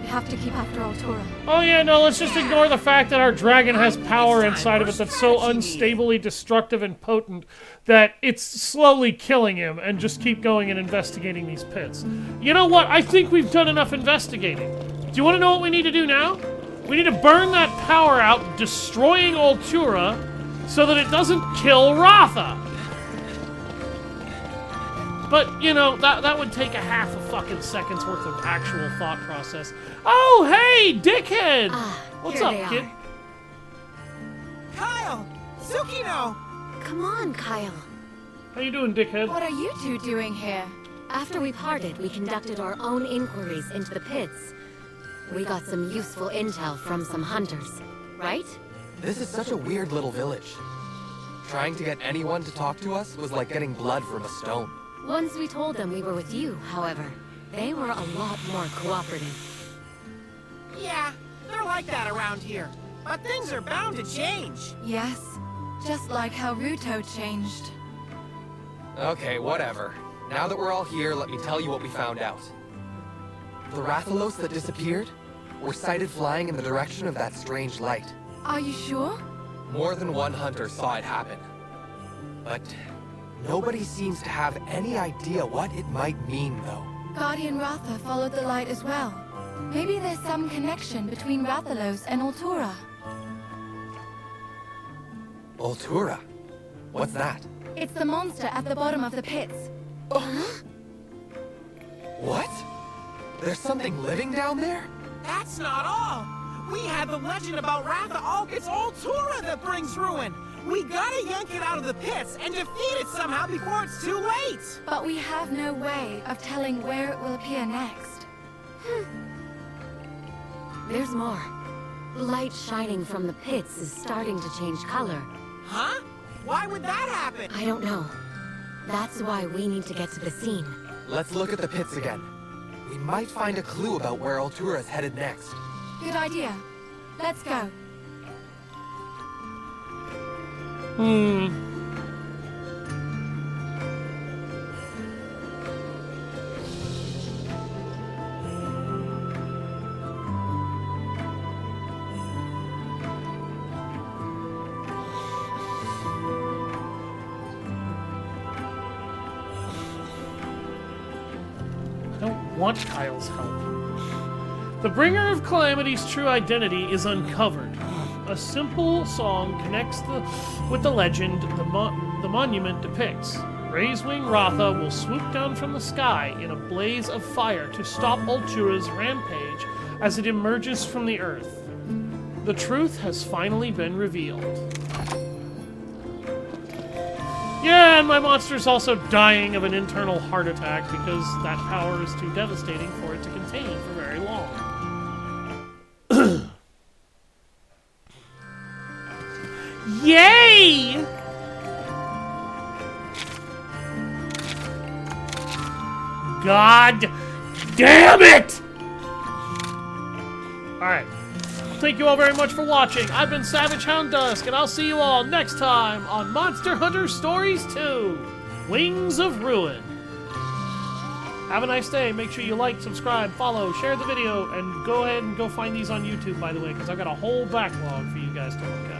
We have to keep after Altura. Oh yeah, no, let's just ignore the fact that our dragon has power inside of it that's so unstably destructive and potent that it's slowly killing him, and just keep going and investigating these pits. You know what? I think we've done enough investigating. Do you want to know what we need to do now? We need to burn that power out, destroying Altura, so that it doesn't kill Ratha. But, you know, that would take a half a fucking second's worth of actual thought process. Oh, hey, dickhead! What's here up, they kid? are. Kyle! Tsukino! Come on, Kyle. How you doing, dickhead? What are you two doing here? After we parted, we conducted our own inquiries into the pits. We got some useful intel from some hunters, right? This is such a weird little village. Trying to get anyone to talk to us was like getting blood from a stone. Once we told them we were with you, however, they were a lot more cooperative. Yeah, they're like that around here. But things are bound to change. Yes, just like how Ruto changed. Okay, whatever. Now that we're all here, let me tell you what we found out. The Rathalos that disappeared were sighted flying in the direction of that strange light. Are you sure? More than one hunter saw it happen. But nobody seems to have any idea what it might mean, though. Guardian Ratha followed the light as well. Maybe there's some connection between Rathalos and Altura. Altura? What's that? It's the monster at the bottom of the pits. What? There's something living down there? That's not all. We had the legend about Ratha. It's Altura that brings ruin. We gotta yank it out of the pits and defeat it somehow before it's too late. But we have no way of telling where it will appear next. There's more. Light shining from the pits is starting to change color. Huh? Why would that happen? I don't know. That's why we need to get to the scene. Let's look at the pits again. We might find a clue about where Altura is headed next. Good idea. Let's go. I don't want Kyle's help. The bringer of calamity's true identity is uncovered. A simple song connects with the legend the monument depicts. Raisewing Ratha will swoop down from the sky in a blaze of fire to stop Altura's rampage as it emerges from the earth. The truth has finally been revealed. Yeah, and my monster's also dying of an internal heart attack because that power is too devastating for it to contain for very long. Yay! God damn it! Alright. Thank you all very much for watching. I've been Savage Hound Dusk, and I'll see you all next time on Monster Hunter Stories 2, Wings of Ruin. Have a nice day. Make sure you like, subscribe, follow, share the video, and go ahead and go find these on YouTube, by the way, because I've got a whole backlog for you guys to look at.